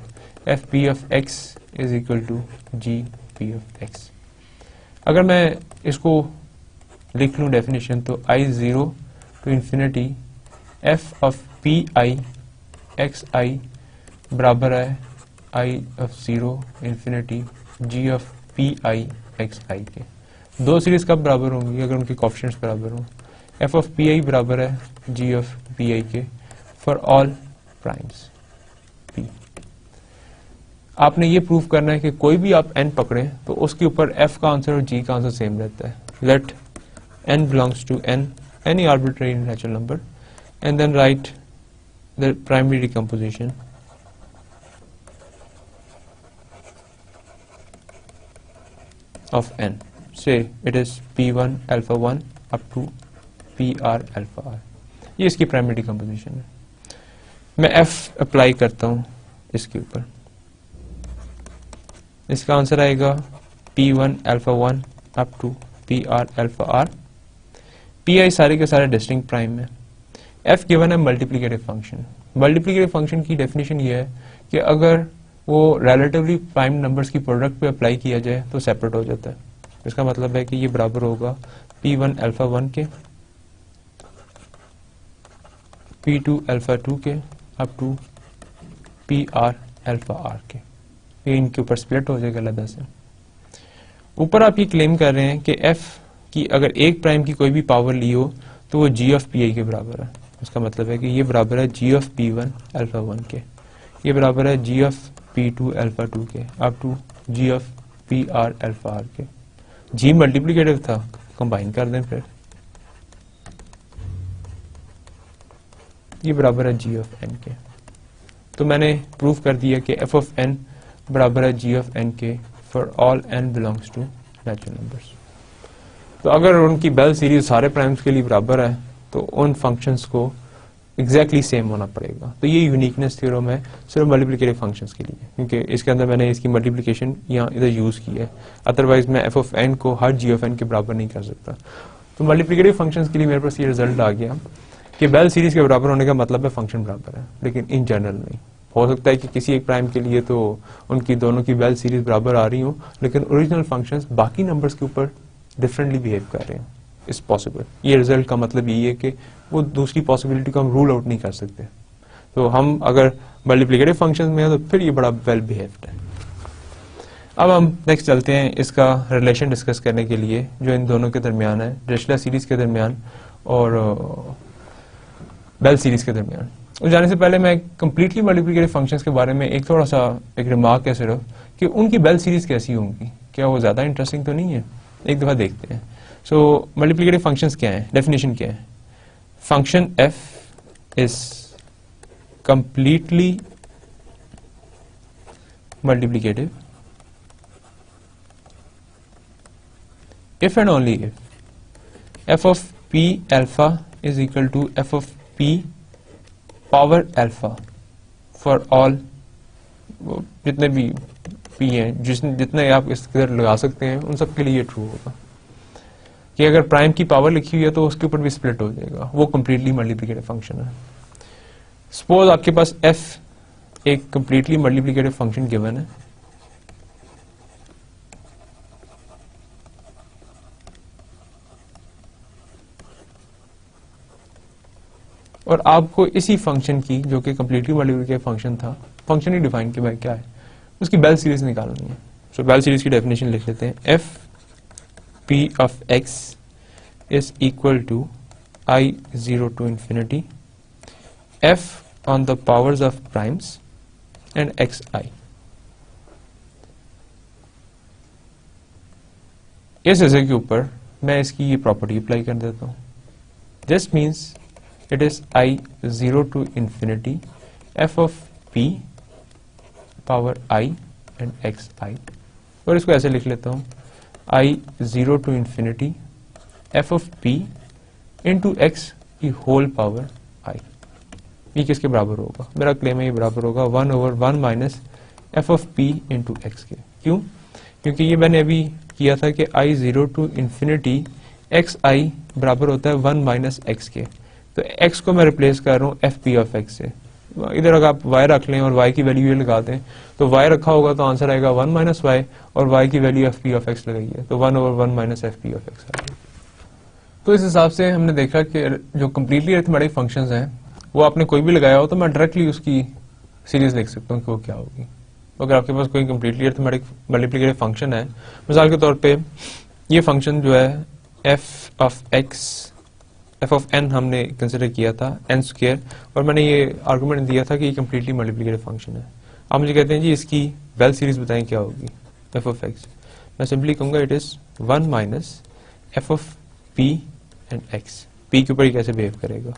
f P of x is equal to G P of x. अगर मैं इसको लिख लूँ डेफिनेशन, तो i zero to infinity f of p i x i बराबर है i of zero infinity g of p i x i के। दो सीरीज कब बराबर होंगी, अगर उनके कोएफिशिएंट्स बराबर हों। एफ ऑफ पी आई बराबर है जी ऑफ पी आई के फॉर ऑल प्राइम्स पी। आपने ये प्रूव करना है कि कोई भी आप n पकड़े तो उसके ऊपर f का आंसर और g का आंसर सेम रहता है। Let n belongs to n any arbitrary natural number and then write the primary decomposition of n. Say it is p1 alpha 1 up to pr alpha r. ये इसकी primary decomposition है। मैं f apply करता हूं इसके ऊपर, इसका answer आएगा p1 alpha 1 up to pr alpha r। pi सारे के सारे डिस्टिंक्ट प्राइम है। f गिवन है मल्टीप्लिकेटिव फंक्शन। मल्टीप्लिकेटिव फंक्शन की डेफिनेशन ये है कि अगर वो रिलेटिवली प्राइम नंबर्स की प्रोडक्ट पे अप्लाई किया जाए तो सेपरेट हो जाता है। इसका मतलब है कि ये बराबर होगा p1 अल्फा 1 के, p2 अल्फा 2 के up to pr alpha r के। ये इनके ऊपर स्प्लिट हो जाएगा अलग से। ऊपर आप ये क्लेम कर रहे हैं कि f की अगर एक प्राइम की कोई भी पावर ली हो तो वो g ऑफ pi के बराबर है। इसका मतलब है कि ये बराबर है g ऑफ p1 अल्फा 1 के, ये बराबर है g ऑफ p2 अल्फा 2 के up to g of pr alpha r के। g मल्टीप्लिकेटिव था, कंबाइन कर दें फिर, ये बराबर है g ऑफ n के। तो मैंने प्रूव कर दिया कि f ऑफ n बराबर है g ऑफ n के for all n belongs to natural numbers. तो अगर उनकी बेल सीरीज सारे प्राइम्स के लिए बराबर है तो उन फंक्शंस को एग्जैक्टली सेम होना पड़ेगा। तो ये यूनिकनेस थ्योरम है सिर्फ मल्टीप्लिकेटिव फंक्शंस के लिए, क्योंकि इसके अंदर मैंने इसकी मल्टीप्लिकेशन यहाँ इधर यूज की है। अदरवाइज मैं एफ ऑफ एन को हर जी ऑफ एन के बराबर नहीं कर सकता। तो मल्टीप्लिकेटिव फंक्शंस के लिए मेरे पास ये रिजल्ट आ गया कि बेल सीरीज के बराबर होने का मतलब है फंक्शन बराबर है, लेकिन इन जनरल नहीं। हो सकता है कि किसी एक प्राइम के लिए तो उनकी दोनों की बेल सीरीज बराबर आ रही हो, लेकिन ओरिजिनल फंक्शंस बाकी नंबर्स के ऊपर डिफरेंटली बिहेव कर रहे हैं। It's possible. ये रिजल्ट का मतलब यही है कि वो दूसरी पॉसिबिलिटी को हम रूल आउट नहीं कर सकते। तो हम अगर मल्टीप्लिकेटिव फंक्शंस में है तो फिर ये बड़ा वेल बिहेव्ड है। अब हम नेक्स्ट चलते हैं इसका रिलेशन डिस्कस करने के लिए जो इन दोनों के दरमियान है, डिरिचलेट सीरीज के दरमियान और बेल सीरीज के दरमियान। उस जाने से पहले मैं कंप्लीटली मल्टीप्लिकेटिव फंक्शंस के बारे में एक थोड़ा सा एक रिमार्क है सिर्फ कि उनकी बेल सीरीज कैसी होंगी, क्या वो ज्यादा इंटरेस्टिंग तो नहीं है। एक दफा देखते हैं। सो मल्टीप्लिकेटिव फंक्शंस क्या है, डेफिनेशन क्या है। Function f is completely multiplicative if and only if f of p alpha is equal to f of p power alpha for all, जितने भी p हैं, जितने आप इसके अंदर लगा सकते हैं उन सब के लिए ये ट्रू होगा कि अगर प्राइम की पावर लिखी हुई है तो उसके ऊपर भी स्प्लिट हो जाएगा, वो कंप्लीटली मल्टीप्लिकेटिव फंक्शन है। सपोज आपके पास f एक कंप्लीटली मल्टीप्लिकेटिव फंक्शन गिवन है, और आपको इसी फंक्शन की, जो कि कंप्लीटली मल्टीप्लिकेटिव फंक्शन था, फंक्शन ही डिफाइन किया क्या है, उसकी बेल सीरीज निकालनी है। सो बेल सीरीज की डेफिनेशन लिख लेते हैं, f P of x is equal to i zero to infinity f on the powers of primes and x i. इस ऐसे के ऊपर मैं इसकी ये प्रॉपर्टी अप्लाई कर देता हूं। This means it is I 0 to infinity f of p power I and x I, और इसको ऐसे लिख लेता हूँ I 0 to infinity f of p into x की होल पावर I। ये किसके बराबर होगा? मेरा क्लेम है ये बराबर होगा 1/1 minus f of p into x के। क्यों? क्योंकि ये मैंने अभी किया था कि I 0 to infinity x I बराबर होता है 1 माइनस x के, तो x को मैं रिप्लेस कर रहा हूँ एफ पी ऑफ एक्स से। इधर अगर आप y रख लें और y की वैल्यू ये लगा दें तो y रखा होगा तो आंसर आएगा 1 माइनस वाई, और y की value F P of x लगाई है तो 1/1 minus F P of x आएगा। तो इस हिसाब से हमने देखा कि जो कम्प्लीटली अरिथमेटिक फंक्शंस हैं वो आपने कोई भी लगाया हो तो मैं डायरेक्टली उसकी सीरीज लिख सकता हूँ कि वो क्या होगी। अगर आपके पास कोई कम्प्लीटली अरिथमेटिक मल्टीप्लिकेटिव फंक्शन है, मिसाल के तौर पर ये फंक्शन जो है F of X, F of N हमने कंसिडर किया था एन स्क्वायर, और मैंने ये आर्गुमेंट दिया था कि ये कम्प्लीटली मल्टीप्लिकेटिव फंक्शन है। आप मुझे कहते हैं जी इसकी बेल सीरीज बताएं क्या होगी एफ ऑफ एक्स। मैं सिंपली कहूँगा it is 1 minus F of P and x. P के ऊपर ये कैसे बिहेव करेगा,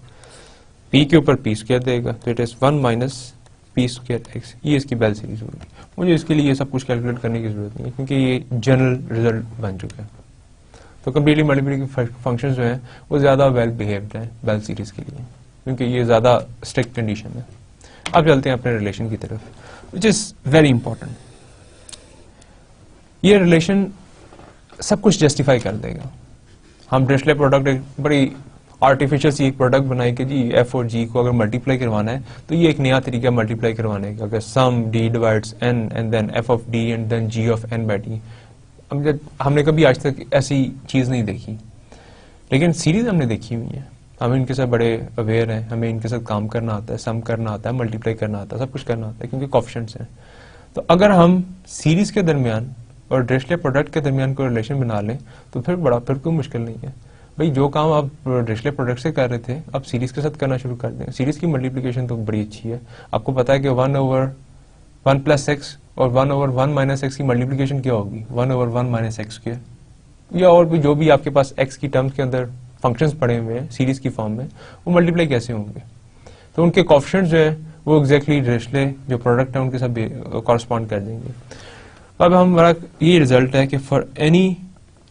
पी के ऊपर पी स्क्वायर देगा तो it is 1 minus P square x. ये इसकी बेल सीरीज होगी। मुझे इसके लिए ये सब कुछ कैलकुलेट करने की जरूरत नहीं है क्योंकि ये जनरल रिजल्ट बन चुका है। तो कम्प्लीटली मल्टीप्लिकेटिव फंक्शंस जो हैं वो ज़्यादा वेल बिहेव्ड हैं बेल सीरीज के लिए क्योंकि ये ज़्यादा स्ट्रिक्ट कंडीशन है। अब चलते हैं अपने रिलेशन की तरफ, विच इज़ वेरी इंपॉर्टेंट। ये रिलेशन सब कुछ जस्टिफाई कर देगा। हम डिरिचलेट प्रोडक्ट एक बड़ी आर्टिफिशियल सी एक प्रोडक्ट बनाए कि जी एफ और जी को अगर मल्टीप्लाई करवाना है तो ये एक नया तरीका मल्टीप्लाई करवाने का, अगर sum d divides n and then f of d and then g of n by d. हमने कभी आज तक ऐसी चीज़ नहीं देखी, लेकिन सीरीज हमने देखी हुई है। हम इनके साथ बड़े अवेयर हैं, हमें इनके साथ काम करना आता है, सम करना आता है, मल्टीप्लाई करना आता है, सब कुछ करना आता है क्योंकि कोएफिशिएंट्स हैं। तो अगर हम सीरीज के दरमियान और डिरिचलेट प्रोडक्ट के दरमियान कोई रिलेशन बना लें तो फिर कोई मुश्किल नहीं है। भाई जो काम आप डिरिचलेट प्रोडक्ट से कर रहे थे अब सीरीज के साथ करना शुरू कर दें। सीरीज की मल्टीप्लिकेशन तो बड़ी अच्छी है। आपको पता है कि 1/1 प्लस एक्स और 1/1 माइनस एक्स की मल्टीप्लिकेशन क्या होगी, 1/1 माइनस एक्स स्क्वायर। या और भी जो भी आपके पास एक्स की टर्म्स के अंदर फंक्शंस पड़े हुए हैं सीरीज की फॉर्म में, वो मल्टीप्लाई कैसे होंगे? तो उनके कोएफिशिएंट्स जो है वो एग्जैक्टली डिरिचलेट जो प्रोडक्ट है उनके साथ कॉरस्पॉन्ड कर देंगे। अब हमारा ये रिजल्ट है कि for any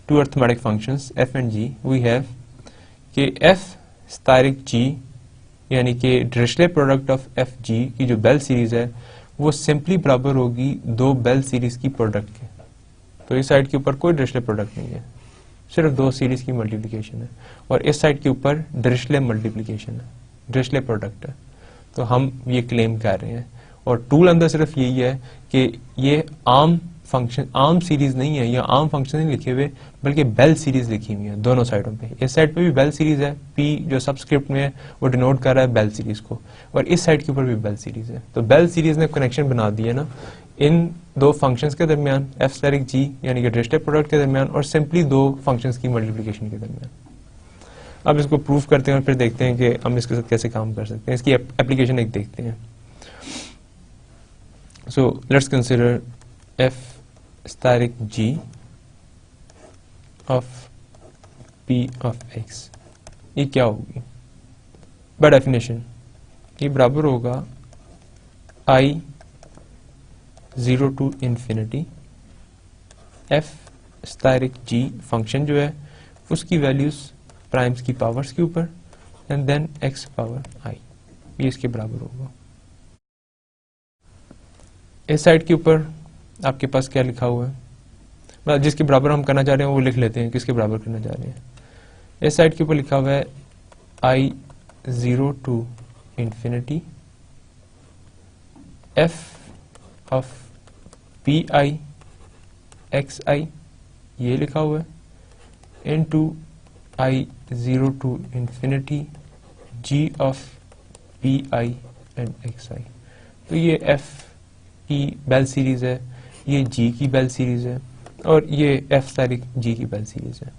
two arithmetic functions F and G we have कि एफ स्टारिक जी यानी कि Dirichlet product of F G की जो बेल सीरीज है वो सिंपली बराबर होगी दो बेल सीरीज की प्रोडक्ट के। तो इस साइड के ऊपर कोई डिरिचलेट प्रोडक्ट नहीं है, सिर्फ दो सीरीज की मल्टीप्लिकेशन है, और इस साइड के ऊपर डिरिचलेट मल्टीप्लिकेशन है, डिरिचलेट प्रोडक्ट है। तो हम ये क्लेम कर रहे हैं, और टूल अंदर सिर्फ यही है कि ये आम फंक्शन, आम सीरीज नहीं है या आम फंक्शन नहीं लिखे हुए, बल्कि बेल सीरीज लिखी हुई है दोनों साइडों पे। इस साइड पे भी बेल सीरीज है, पी जो सबस्क्रिप्ट में है वो डिनोट कर रहा है बेल सीरीज को, और इस साइड के ऊपर भी बेल सीरीज है। तो बेल सीरीज ने कनेक्शन बना दिया ना इन दो फंक्शंस के दरमियान, एफ स्टारिक जी यानी कि डिरिचलेट प्रोडक्ट के दरमियान, और सिंपली दो फंक्शंस की मल्टीप्लिकेशन के दरमियान। अब इसको प्रूव करते हैं और फिर देखते हैं कि हम इसके साथ कैसे काम कर सकते हैं। इसकी एप्लीकेशन एक देखते हैं। So let's consider f asterisk g of p of x. ये क्या होगी? बाय डेफिनेशन ये बराबर होगा i 0 to infinity f asterisk g function जो है उसकी वैल्यूज प्राइम्स की पावर्स के ऊपर and then x power i, ये इसके बराबर होगा। इस साइड के ऊपर आपके पास क्या लिखा हुआ है, मतलब जिसके बराबर हम करना चाह रहे हैं वो लिख लेते हैं, किसके बराबर करना चाह रहे हैं। इस साइड के ऊपर लिखा हुआ है i 0 to infinity f of pi xi, ये लिखा हुआ है into i 0 to infinity g of pi and xi। तो ये f की बेल सीरीज है, ये g की बेल सीरीज है और ये f तारीख g की बेल सीरीज है।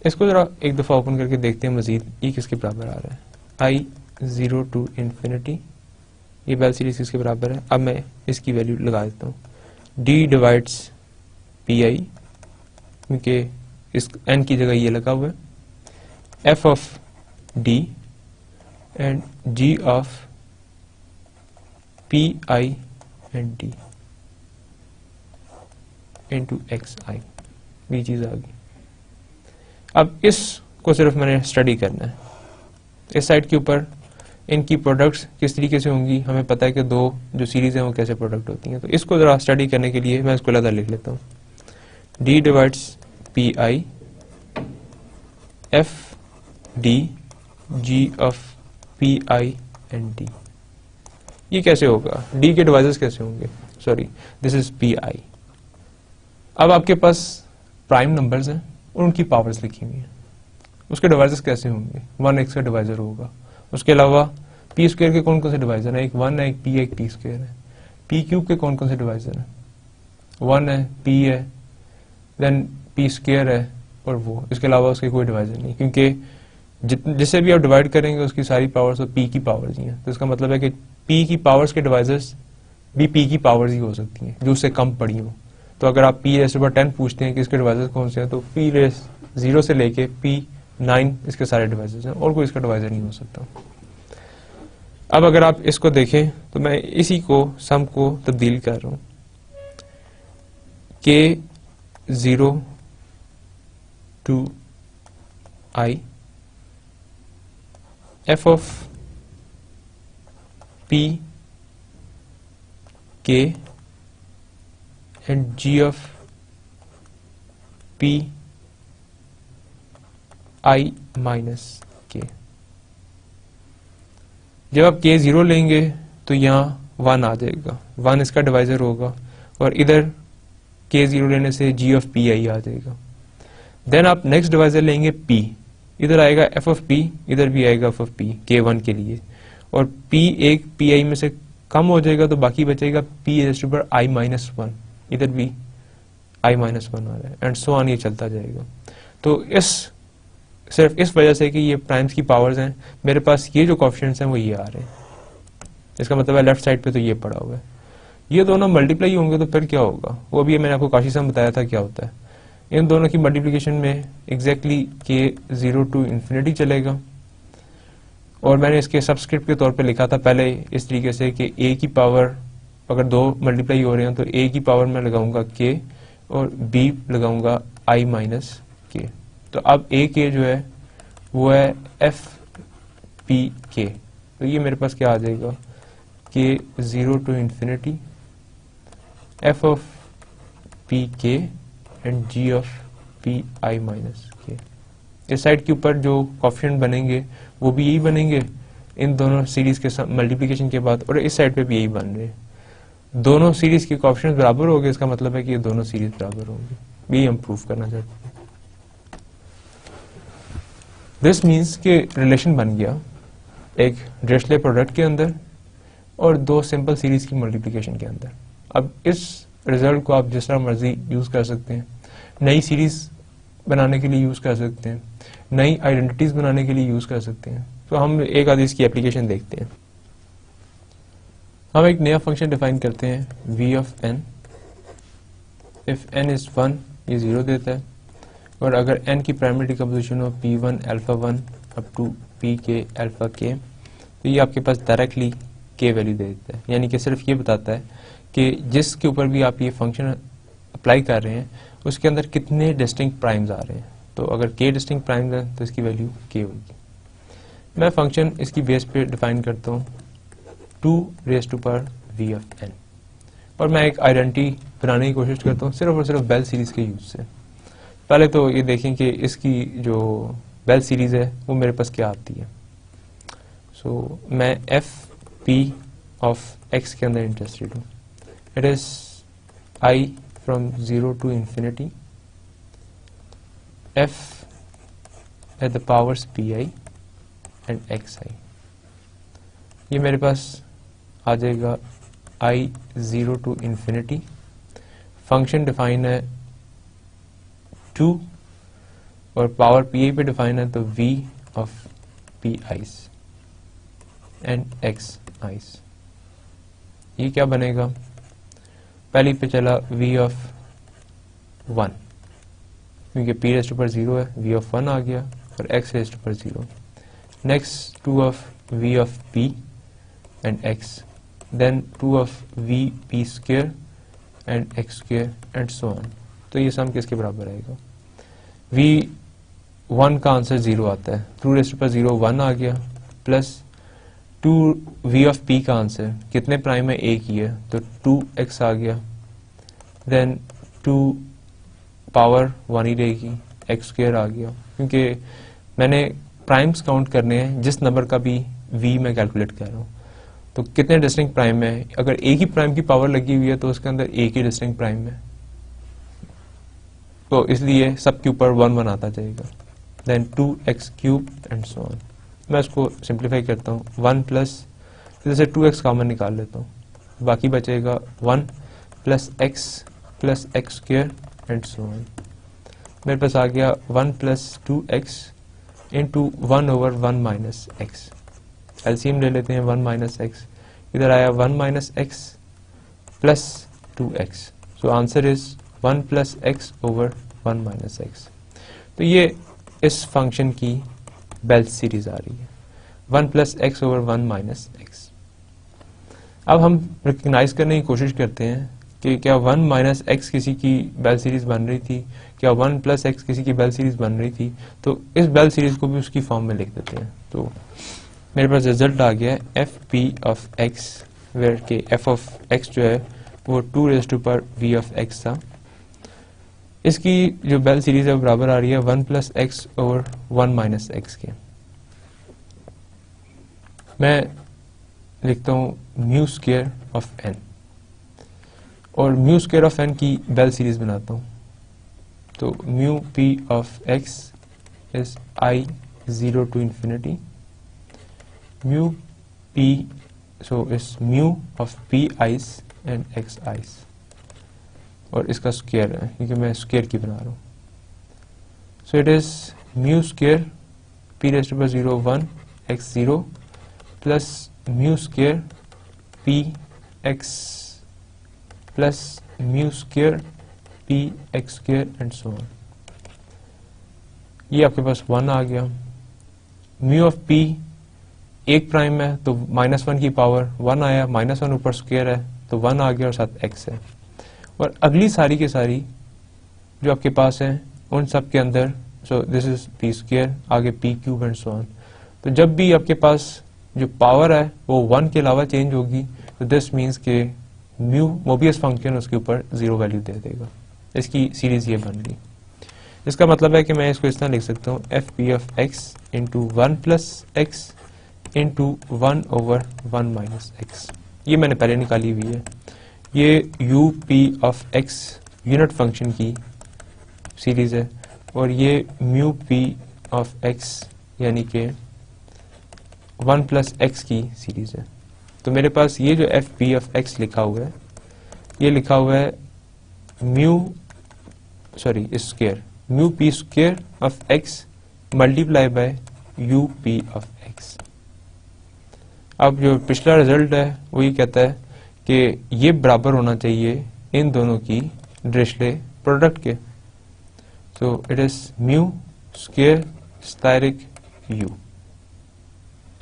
इसको जरा एक दफा ओपन करके देखते हैं मजीद ये किसके बराबर आ रहा है। i 0 to infinity, ये बेल सीरीज किसके बराबर है। अब मैं इसकी वैल्यू लगा देता हूँ, d डिवाइड्स pi, क्योंकि इस n की जगह ये लगा हुआ है, f of d and g of pi and d into xi, ये चीज आ गई। अब इसको सिर्फ मैंने स्टडी करना है। इस साइड के ऊपर इनकी प्रोडक्ट्स किस तरीके से होंगी, हमें पता है कि दो जो सीरीज हैं वो कैसे प्रोडक्ट होती हैं। तो इसको जरा स्टडी करने के लिए मैं इसको अलग लिख लेता हूँ, d divides P I F D g of p i and D. ये कैसे होगा, d के डिवाइजर्स कैसे होंगे, sorry this is P I. अब आपके पास प्राइम नंबर्स हैं और उनकी पावर्स लिखी हुई हैं, उसके डिवाइजर्स कैसे होंगे, 1x का डिवाइजर होगा। उसके अलावा पी स्क्वायर के कौन कौन से डिवाइजर है, एक 1 है, एक पी है, एक पी स्क्वायर है। पी क्यूब के कौन कौन से डिवाइजर है, 1 है, पी है, देन पी स्क्वायर है और वो, इसके अलावा उसके कोई डिवाइजर नहीं, क्योंकि जिससे भी आप डिवाइड करेंगे उसकी सारी पावर्स तो पी की पावर्स ही हैं। तो इसका मतलब है कि पी की पावर्स के डिवाइजर्स भी पी की पावर्स ही हो सकती हैं जो उससे कम पड़ी हो। तो अगर आप पी रेस 10 पूछते हैं कि इसके डिवाइजर्स कौन से हैं, तो पी रेस 0 से लेके P9 इसके सारे डिवाइजर्स हैं और कोई इसका डिवाइजर नहीं हो सकता। अब अगर आप इसको देखें तो मैं इसी को सम को तब्दील कर रहा हूं, k 0 to i f of p k and g of p i minus k। जब आप k 0 लेंगे तो यहाँ 1 आ जाएगा, 1 इसका डिवाइजर होगा और इधर k 0 लेने से g of p i आ जाएगा। देन आप नेक्स्ट डिवाइजर लेंगे p, इधर आएगा f of p, इधर भी आएगा f of p k1 के लिए, और p एक p i में से कम हो जाएगा तो बाकी बचेगा p पर i माइनस 1, इधर भी i माइनस 1 आ रहा है एंड सो ऑन, ये चलता जाएगा। तो सिर्फ इस वजह से कि ये प्राइम्स की पावर्स हैं, मेरे पास ये जो कोएफिशिएंट्स हैं वो ये आ रहे हैं। इसका मतलब है लेफ्ट साइड पे तो ये पड़ा हुआ है, ये दोनों मल्टीप्लाई होंगे तो फिर क्या होगा, वो भी मैंने आपको काफी समय बताया था क्या होता है। इन दोनों की मल्टीप्लिकेशन में एग्जैक्टली k 0 to infinity चलेगा, और मैंने इसके सबस्क्रिप्ट के तौर पे लिखा था पहले इस तरीके से कि a की पावर अगर दो मल्टीप्लाई हो रहे हैं तो a की पावर में लगाऊंगा k और b लगाऊंगा i माइनस k। तो अब a k जो है वो है f p k, तो ये मेरे पास क्या आ जाएगा, k 0 to infinity f of p k and g of p i minus k। इस साइड के ऊपर जो कोएफिशिएंट बनेंगे वो भी यही बनेंगे इन दोनों सीरीज के मल्टीप्लिकेशन के बाद, और इस साइड पे भी यही बन रहे हैं। दोनों सीरीज के कोएफिशिएंट बराबर हो गए, इसका मतलब है कि ये दोनों सीरीज बराबर होंगे, यही हम प्रूव करना चाहते हैं। दिस मीन्स कि रिलेशन बन गया एक ड्रेसले प्रोडक्ट के अंदर और दो सिंपल सीरीज की मल्टीप्लिकेशन के अंदर। अब इस रिजल्ट को आप जिस तरह मर्जी यूज कर सकते हैं, नई सीरीज बनाने के लिए यूज कर सकते हैं, नई आइडेंटिटीज बनाने के लिए यूज कर सकते हैं। तो हम एक आधी इसकी एप्लीकेशन देखते हैं। हम एक नया फंक्शन डिफाइन करते हैं v of n, if n is 1 ये 0 देता है, और अगर n की प्राइमरी डिकम्पोजिशन हो p1 alpha 1 up to pk alpha k, तो ये आपके पास डायरेक्टली के वैल्यू दे देता है, यानी कि सिर्फ ये बताता है कि जिसके ऊपर भी आप ये फंक्शन अप्लाई कर रहे हैं उसके अंदर कितने डिस्टिंक्ट प्राइम्स आ रहे हैं। तो अगर के डिस्टिंक्ट प्राइम्स है तो इसकी वैल्यू के होगी। मैं फंक्शन इसकी बेस पे डिफाइन करता हूँ 2 raise to power v of n, और मैं एक आइडेंटिटी बनाने की कोशिश करता हूँ सिर्फ और सिर्फ बेल सीरीज के यूज से। पहले तो ये देखें कि इसकी जो बेल सीरीज है वो मेरे पास क्या आती है। सो मैं एफ पी ऑफ एक्स के अंदर इंटरेस्टेड हूँ। It is I from 0 to infinity f at the powers pi and xi। ये मेरे पास आ जाएगा i 0 to infinity, function define है 2 और पावर पी पे डिफाइन है तो v of P ice and x ice. ये क्या बनेगा, पहली पे चला v ऑफ 1 क्योंकि p रेज़ टू पावर 0 है, v ऑफ 1 आ गया और x raise to power 0। Next 2 of v of p and x, then 2 of v p square and x square and so on. तो ये सम किसके बराबर आएगा, v1 का आंसर 0 आता है, 2 रेज़ टू पावर 0 1 आ गया, प्लस 2 v ऑफ p का आंसर कितने प्राइम है, एक ही है तो 2x आ गया, देन 2 पावर 1 ही रहेगी, x स्क्वायर आ गया क्योंकि मैंने प्राइम्स काउंट करने हैं जिस नंबर का भी v मैं कैलकुलेट कर रहा हूँ। तो कितने डिस्टिंक्ट प्राइम है, अगर एक ही प्राइम की पावर लगी हुई है तो उसके अंदर एक ही डिस्टिंक्ट प्राइम है, तो इसलिए सबके ऊपर 1 1 आता जाएगा, then 2x cube and so on. मैं इसको सिंप्लीफाई करता हूँ, 1 प्लस इधर से 2x कॉमन निकाल लेता हूँ, बाकी बचेगा 1 plus x square and so on. मेरे पास आ गया 1 plus 2x into 1 over 1 minus x. LCM ले लेते हैं, 1 माइनस एक्स, इधर आया 1 minus x plus 2x, so answer is 1 plus x over 1 minus x. तो ये इस फंक्शन की बेल सीरीज आ रही है, 1 plus x over 1 minus x. अब हम रिकग्नाइज करने की कोशिश करते हैं कि क्या 1 माइनस एक्स किसी की बेल सीरीज बन रही थी, क्या 1 प्लस एक्स किसी की बेल सीरीज बन रही थी। तो इस बेल सीरीज को भी उसकी फॉर्म में लिख देते हैं। तो मेरे पास रिजल्ट आ गया F P of X, where के एफ ऑफ एक्स जो है वो 2 raise to power V of X था। इसकी जो बेल सीरीज है वो बराबर आ रही है 1 plus x over 1 minus x के। मैं लिखता हूँ म्यू स्क्वायर ऑफ एन और म्यू स्क्वायर ऑफ एन की बेल सीरीज बनाता हूँ। तो mu P of x is I 0 to infinity, mu P so is mu of P ice and x ice, और इसका स्क्वायर है क्योंकि मैं स्क्वायर की बना रहा हूँ। So it is mu square p raise to power 0 1 x 0 plus mu square p x plus mu square p x square and so on. ये आपके पास 1 आ गया। म्यू ऑफ पी एक प्राइम है तो -1 की पावर 1 आया, -1 ऊपर स्क्वायर है तो 1 आ गया और साथ x है। और अगली सारी की सारी जो आपके पास है उन सब के अंदर so this is P square, आगे p cube and so on. तो जब भी आपके पास जो पावर है वो 1 के अलावा चेंज होगी तो दिस मीन्स के म्यू मोबियस फंक्शन उसके ऊपर 0 वैल्यू दे देगा। इसकी सीरीज ये बन गई। इसका मतलब है कि मैं इसको इस तरह लिख सकता हूँ F P of x into 1 plus X into 1 over 1 minus X. ये मैंने पहले निकाली हुई है। ये U P of x unit function की सीरीज है और ये म्यू पी ऑफ एक्स यानी कि 1 प्लस एक्स की सीरीज है। तो मेरे पास ये जो एफ पी ऑफ एक्स लिखा हुआ है ये लिखा हुआ है square mu P square of x multiply by U P of x. अब जो पिछला रिजल्ट है वो ये कहता है कि ये बराबर होना चाहिए इन दोनों की ड्रिशले प्रोडक्ट के। So it is mu square asterisk u.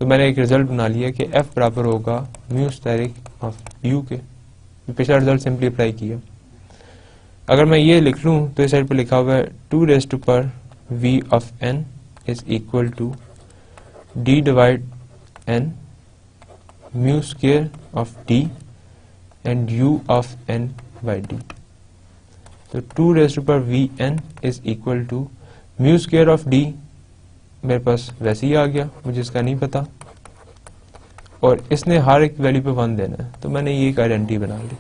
तो मैंने एक रिजल्ट बना लिया कि f बराबर होगा म्यू स्टेरिक ऑफ u के। पिछला रिजल्ट सिंपली अप्लाई किया। अगर मैं ये लिख लूँ तो इस साइड पे लिखा हुआ है 2 raise to power v of n is equal to d divide n mu square of d and u of n by d। तो 2 raise to power v n is equal to mu square of d मेरे पास वैसे ही आ गया, मुझे इसका नहीं पता, और इसने हर एक वैल्यू पे 1 देना है, तो मैंने ये एक आइडेंटिटी बना ली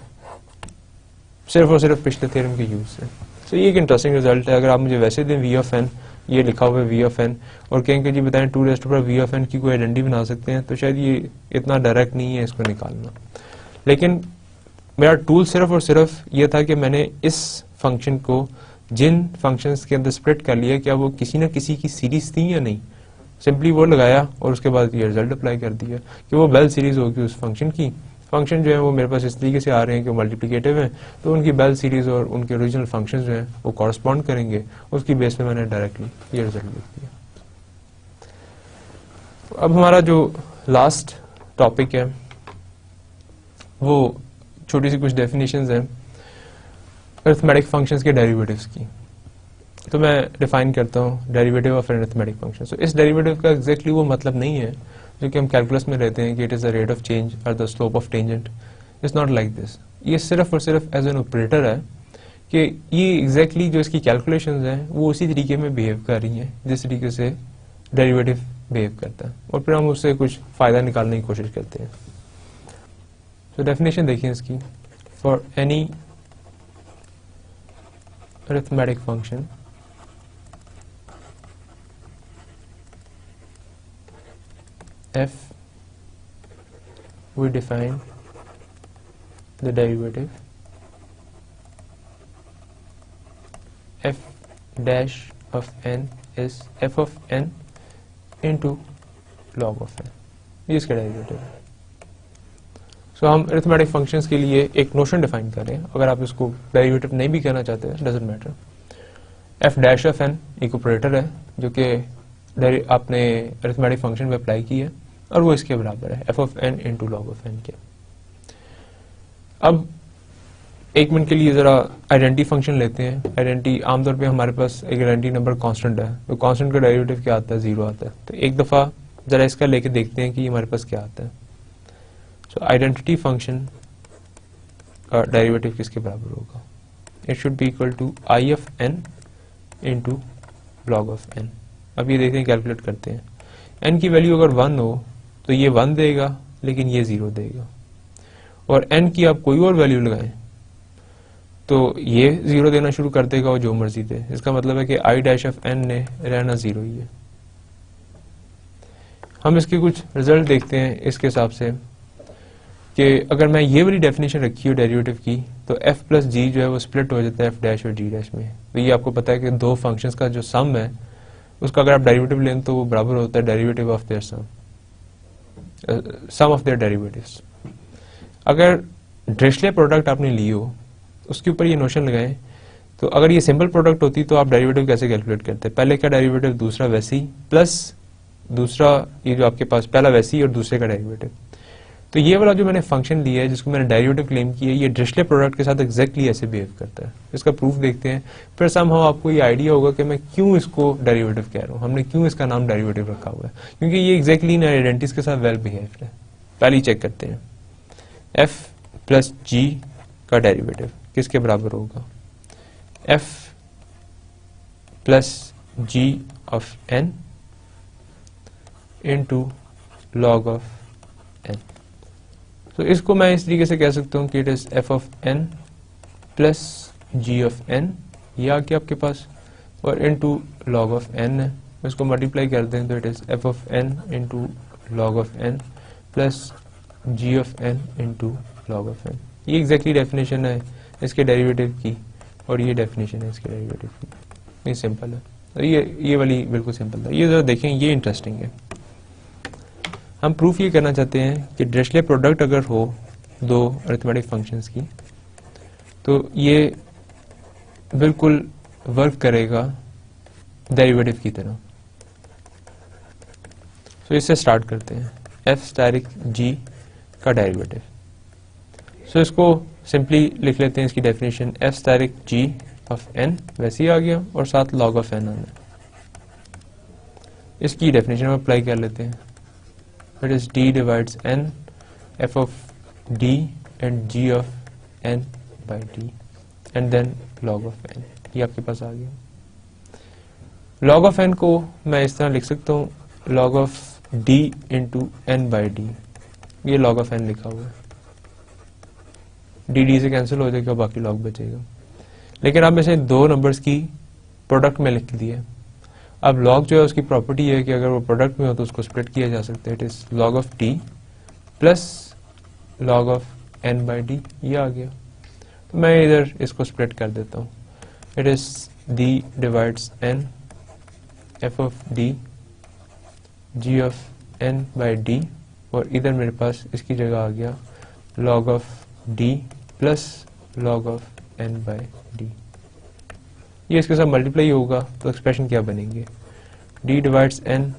सिर्फ और सिर्फ पिछले थ्योरम के यूज से। तो ये एक इंटरेस्टिंग रिजल्ट है। अगर आप मुझे वैसे दें v ऑफ n, ये लिखा हुआ है v ऑफ n, और कहें कि जी बताएं 2 raise to power v of n की कोई आइडेंटिटी बना सकते हैं, तो शायद ये इतना डायरेक्ट नहीं है इसको निकालना। लेकिन मेरा टूल सिर्फ और सिर्फ ये था कि मैंने इस फंक्शन को जिन फंक्शंस के अंदर स्प्लिट कर लिया, क्या वो किसी ना किसी की सीरीज थी या नहीं, सिंपली वो लगाया और उसके बाद ये रिजल्ट अप्लाई कर दिया कि वो बेल सीरीज होगी उस फंक्शन की। फंक्शन जो है वो मेरे पास इस तरीके से आ रहे हैं कि मल्टीप्लिकेटिव हैं, तो उनकी बेल सीरीज और उनके ओरिजिनल फंक्शंस जो हैं वो कॉरस्पॉन्ड करेंगे, उसकी बेस पे मैंने डायरेक्टली ये रिजल्ट लिख दिया। अब हमारा जो लास्ट टॉपिक है वो छोटी सी कुछ डेफिनेशंस हैं अरिथमेटिक फंक्शंस के डेरिवेटिव्स की। तो मैं डिफाइन करता हूँ डेरिवेटिव ऑफ अरिथमेटिक फंक्शन। तो इस डेरिवेटिव का एग्जैक्टली वो मतलब नहीं है जो कि हम कैलकुलस में रहते हैं कि it is the rate of change और the slope of tangent. It's not like this. ये सिर्फ और सिर्फ एज एन ऑपरेटर है कि ये एग्जैक्टली जो इसकी कैलकुलेशंस हैं वो उसी तरीके में बिहेव कर रही हैं जिस तरीके से डेरिवेटिव बिहेव करता है, और फिर हम उससे कुछ फ़ायदा निकालने की कोशिश करते हैं। तो डेफिनेशन देखिए इसकी, for any arithmetic function f, we define the derivative f dash of n is f of n into log of n। ये इसका डेरिवेटिव है। सो हम अरिथमेटिक फंक्शंस के लिए एक नोशन डिफाइन कर रहे हैं। अगर आप इसको डेरिवेटिव नहीं भी कहना चाहते हैं, doesn't matter. F dash of n एक ऑपरेटर है जो कि आपने अरिथमेटिक फंक्शन में अप्लाई की है और वो इसके बराबर है F of n into log of n के। अब एक मिनट के लिए जरा आइडेंटिटी फंक्शन लेते हैं। आइडेंटिटी आमतौर पे हमारे पास एक आइडेंटिटी नंबर कांस्टेंट है, तो कांस्टेंट का डेरिवेटिव क्या आता है? 0 आता है। तो एक दफा जरा इसका लेके देखते हैं कि हमारे पास क्या आता है। सो आइडेंटिटी फंक्शन का डेरिवेटिव किसके बराबर होगा? It should be equal to I of n into log of n. अब ये देखते हैं, कैलकुलेट करते हैं। एन की वैल्यू अगर 1 हो तो ये 1 देगा, लेकिन ये 0 देगा। और एन की आप कोई और वैल्यू लगाएं तो ये 0 देना शुरू कर देगा और जो मर्जी दे। इसका मतलब है कि आई डैश ऑफ एन ने रहना 0 ही है। हम इसके कुछ रिजल्ट देखते हैं इसके हिसाब से कि अगर मैं ये वाली डेफिनेशन रखी हो डेरिवेटिव की, तो f प्लस जी जो है वो स्प्लिट हो जाता है f डैश और g डैश में। तो ये आपको पता है कि दो फंक्शंस का जो सम है उसका अगर आप डेरिवेटिव लें तो वो बराबर होता है derivative of their sum of their derivatives. अगर ड्रिशले प्रोडक्ट आपने ली हो, उसके ऊपर ये नोशन लगाएं, तो अगर ये सिंपल प्रोडक्ट होती तो आप डेरिवेटिव कैसे कैलकुलेट करते? पहले का डेरिवेटिव दूसरा वैसे ही प्लस दूसरा ये जो आपके पास पहला वैसे ही और दूसरे का डेरिवेटिव। तो ये वाला जो मैंने फंक्शन लिया है जिसको मैंने डेरिवेटिव क्लेम किया है, ये ड्रिशले प्रोडक्ट के साथ एग्जैक्टली ऐसे बिहेव करता है। इसका प्रूफ देखते हैं, फिर समहाउ आपको ये आइडिया होगा कि मैं क्यों इसको डेरिवेटिव कह रहा हूँ, हमने क्यों इसका नाम डेरिवेटिव रखा हुआ है, क्योंकि ये एग्जैक्टली इन आइडेंटिटीज के साथ वेल बिहेव्ड है। पहले ही चेक करते हैं, f प्लस जी का डेरिवेटिव किसके बराबर होगा? f plus g of n into log of n। तो इसको मैं इस तरीके से कह सकता हूँ कि it is f of n plus g of n, ये आ गया आपके पास, और इंटू लॉग ऑफ n है। इसको मल्टीप्लाई कर दें तो it is f of n into log of n plus g of n into log of n। ये एग्जैक्टली डेफिनेशन है इसके डेरिवेटिव की, और ये डेफिनेशन है इसके डेरिवेटिव की। ये सिंपल है, तो ये वाली बिल्कुल सिंपल है। ये जरा देखें, ये इंटरेस्टिंग है। हम प्रूफ ये करना चाहते हैं कि ड्रिशले प्रोडक्ट अगर हो दो अरिथमेटिक फंक्शंस की, तो ये बिल्कुल वर्क करेगा डेरिवेटिव की तरह। सो इससे स्टार्ट करते हैं, एफ स्टैटिक जी का डेरिवेटिव। सो इसको सिंपली लिख लेते हैं, इसकी definition f static g of n वैसे ही आ गया और साथ लॉग ऑफ एन आना। इसकी डेफिनेशन हम अप्लाई कर लेते हैं, it is d divides n f of d and g of n by d and then log of n. ये आपके पास आ गया। लॉग ऑफ एन को मैं इस तरह लिख सकता हूँ, log of d into n by d. ये लॉग ऑफ एन लिखा हुआ है, डी डी से कैंसिल हो जाएगा, बाकी लॉग बचेगा। लेकिन आप इसे दो नंबर्स की प्रोडक्ट में लिख दिए। अब लॉग जो है उसकी प्रॉपर्टी है कि अगर वो प्रोडक्ट में हो तो उसको स्प्लिट किया जा सकता है। It is log of d plus log of n by d. ये आ गया, तो मैं इधर इसको स्प्लिट कर देता हूँ। It is d divides n f of d g of n by d, और इधर मेरे पास इसकी जगह आ गया log of d plus log of n by d. ये इसके साथ मल्टीप्लाई होगा तो एक्सप्रेशन क्या बनेंगे, d divides n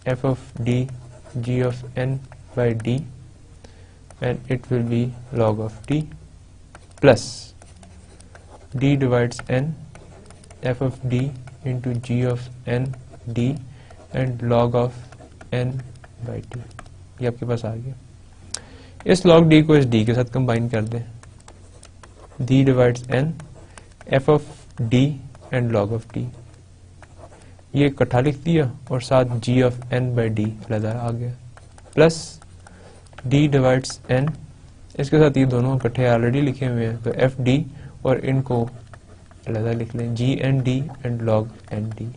f of d g of n by d and it will be log of d plus d divides n f of d into ji of n d and log of n by d. ये आपके पास आ गया। इस log d को इस d के साथ combine कर दें, d divides n f of d and log of d। ये इकट्ठा लिख दिया और साथ g of n by d अलग आ गया, प्लस d डिवाइड्स n, इसके साथ ये दोनों इकट्ठे ऑलरेडी लिखे हुए हैं तो f d और इनको अलग लिख लें, g n d and log n d।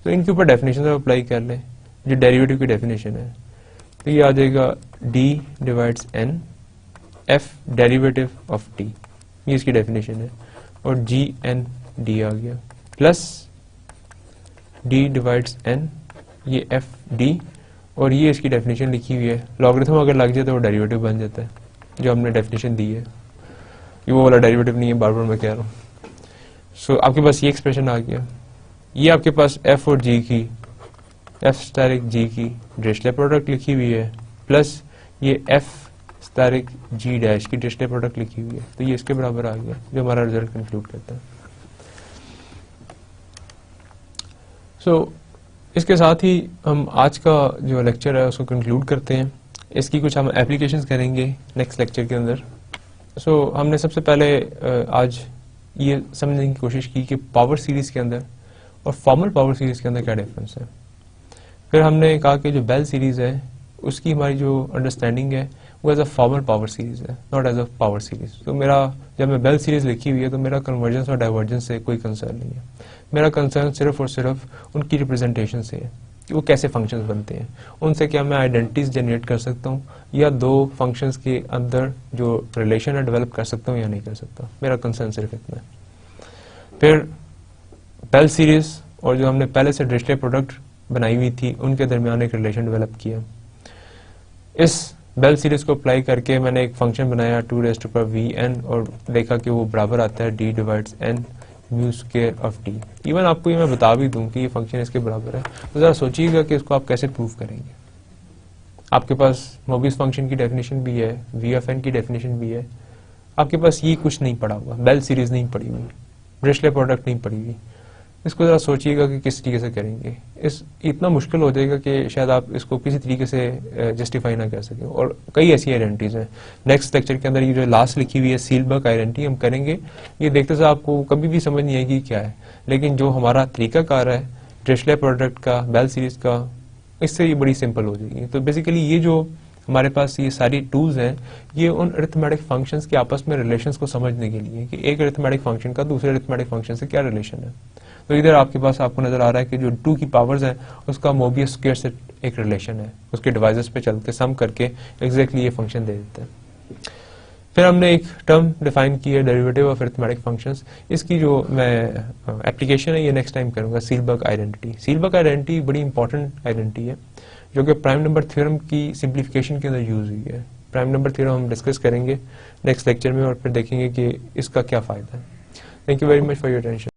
तो इनके ऊपर डेफिनेशन अप्लाई कर लें, जो डेरिवेटिव की डेफिनेशन है। तो ये आ जाएगा d divides n f derivative of d, ये इसकी डेफिनेशन है, और g n d आ गया, प्लस d डिवाइड्स n ये f d, और ये इसकी डेफिनेशन लिखी हुई है। लॉगरिथम अगर लग जाए तो वो डेरिवेटिव बन जाता है, जो हमने डेफिनेशन दी है। ये वो वाला डेरिवेटिव नहीं है, बार बार मैं कह रहा हूँ। सो आपके पास ये एक्सप्रेशन आ गया। ये आपके पास f और g की, एफ स्टैटिक जी की डिरिचलेट प्रोडक्ट लिखी हुई है, प्लस ये एफ स्टैटिक जी डैश की डिरिचलेट प्रोडक्ट लिखी हुई है। तो ये इसके बराबर आ गया, जो हमारा रिजल्ट कंक्लूड करता है। सो इसके साथ ही हम आज का जो लेक्चर है उसको कंक्लूड करते हैं। इसकी कुछ हम एप्लीकेशंस करेंगे नेक्स्ट लेक्चर के अंदर। सो हमने सबसे पहले आज ये समझने की कोशिश की कि पावर सीरीज के अंदर और फॉर्मल पावर सीरीज के अंदर क्या डिफरेंस है। फिर हमने कहा कि जो बेल सीरीज है उसकी हमारी जो अंडरस्टैंडिंग है वो as a formal power series है, not as a power series. तो मेरा जब मैं बेल सीरीज लिखी हुई है तो मेरा कन्वर्जेंस और डाइवर्जेंस से कोई कंसर्न नहीं है। मेरा कंसर्न सिर्फ और सिर्फ उनकी रिप्रेजेंटेशन से है कि वो कैसे फंक्शंस बनते हैं, उनसे क्या मैं आइडेंटिटीज जनरेट कर सकता हूँ या दो फंक्शंस के अंदर जो रिलेशन है डेवलप कर सकता हूँ या नहीं कर सकता। मेरा कंसर्न सिर्फ इतना है। फिर बेल सीरीज और जो हमने पहले से डिरिचलेट प्रोडक्ट बनाई हुई थी उनके दरमियान एक रिलेशन डेवलप किया। इस बेल सीरीज को अप्लाई करके मैंने एक फंक्शन बनाया 2n और देखा कि वो बराबर आता है d divides n mu square of d। Even आपको ये मैं बता भी दूं कि ये फंक्शन इसके बराबर है, तो जरा सोचिएगा कि इसको आप कैसे प्रूव करेंगे। आपके पास मोबियस फंक्शन की डेफिनेशन भी है, v ऑफ n की डेफिनेशन भी है, आपके पास ये कुछ नहीं पड़ा हुआ, बेल सीरीज नहीं पड़ी हुई, डिरिचलेट प्रोडक्ट नहीं पड़ी हुई। इसको जरा सोचिएगा कि किस तरीके से करेंगे। इतना मुश्किल हो जाएगा कि शायद आप इसको किसी तरीके से जस्टिफाई ना कर सके। और कई ऐसी आइडेंटिटीज हैं। नेक्स्ट लेक्चर के अंदर ये जो लास्ट लिखी हुई है सीलबर्ग आइडेंटिटी हम करेंगे। ये देखते से आपको कभी भी समझ नहीं आएगी क्या है, लेकिन जो हमारा तरीकाकार है डिरिचलेट प्रोडक्ट का, बेल सीरीज का, इससे ये बड़ी सिंपल हो जाएगी। तो बेसिकली ये जो हमारे पास ये सारी टूल्स हैं ये उन अरिथमेटिक फंक्शंस के आपस में रिलेशंस को समझने के लिए कि एक अरिथमेटिक फंक्शन का दूसरे अरिथमेटिक फंक्शन से क्या रिलेशन है। तो इधर आपके पास आपको नजर आ रहा है कि जो 2 की पावर्स हैं उसका मोबियस स्क्वायर से एक रिलेशन है, उसके डिवाइजर्स पे चल के सम करके एग्जैक्टली ये फंक्शन दे देता है। फिर हमने एक टर्म डिफाइन की है डेरिवेटिव ऑफ अरिथमेटिक फंक्शंस। इसकी जो मैं एप्लीकेशन है ये नेक्स्ट टाइम करूंगा, सीलबर्ग आइडेंटिटी। सीलबर्ग आइडेंटिटी बड़ी इंपॉर्टेंट आइडेंटिटी है जो कि प्राइम नंबर थ्योरम की सिंप्लीफिकेशन के अंदर यूज हुई है। प्राइम नंबर थ्योरम हम डिस्कस करेंगे नेक्स्ट लेक्चर में और फिर देखेंगे कि इसका क्या फायदा है। Thank you very much for your attention.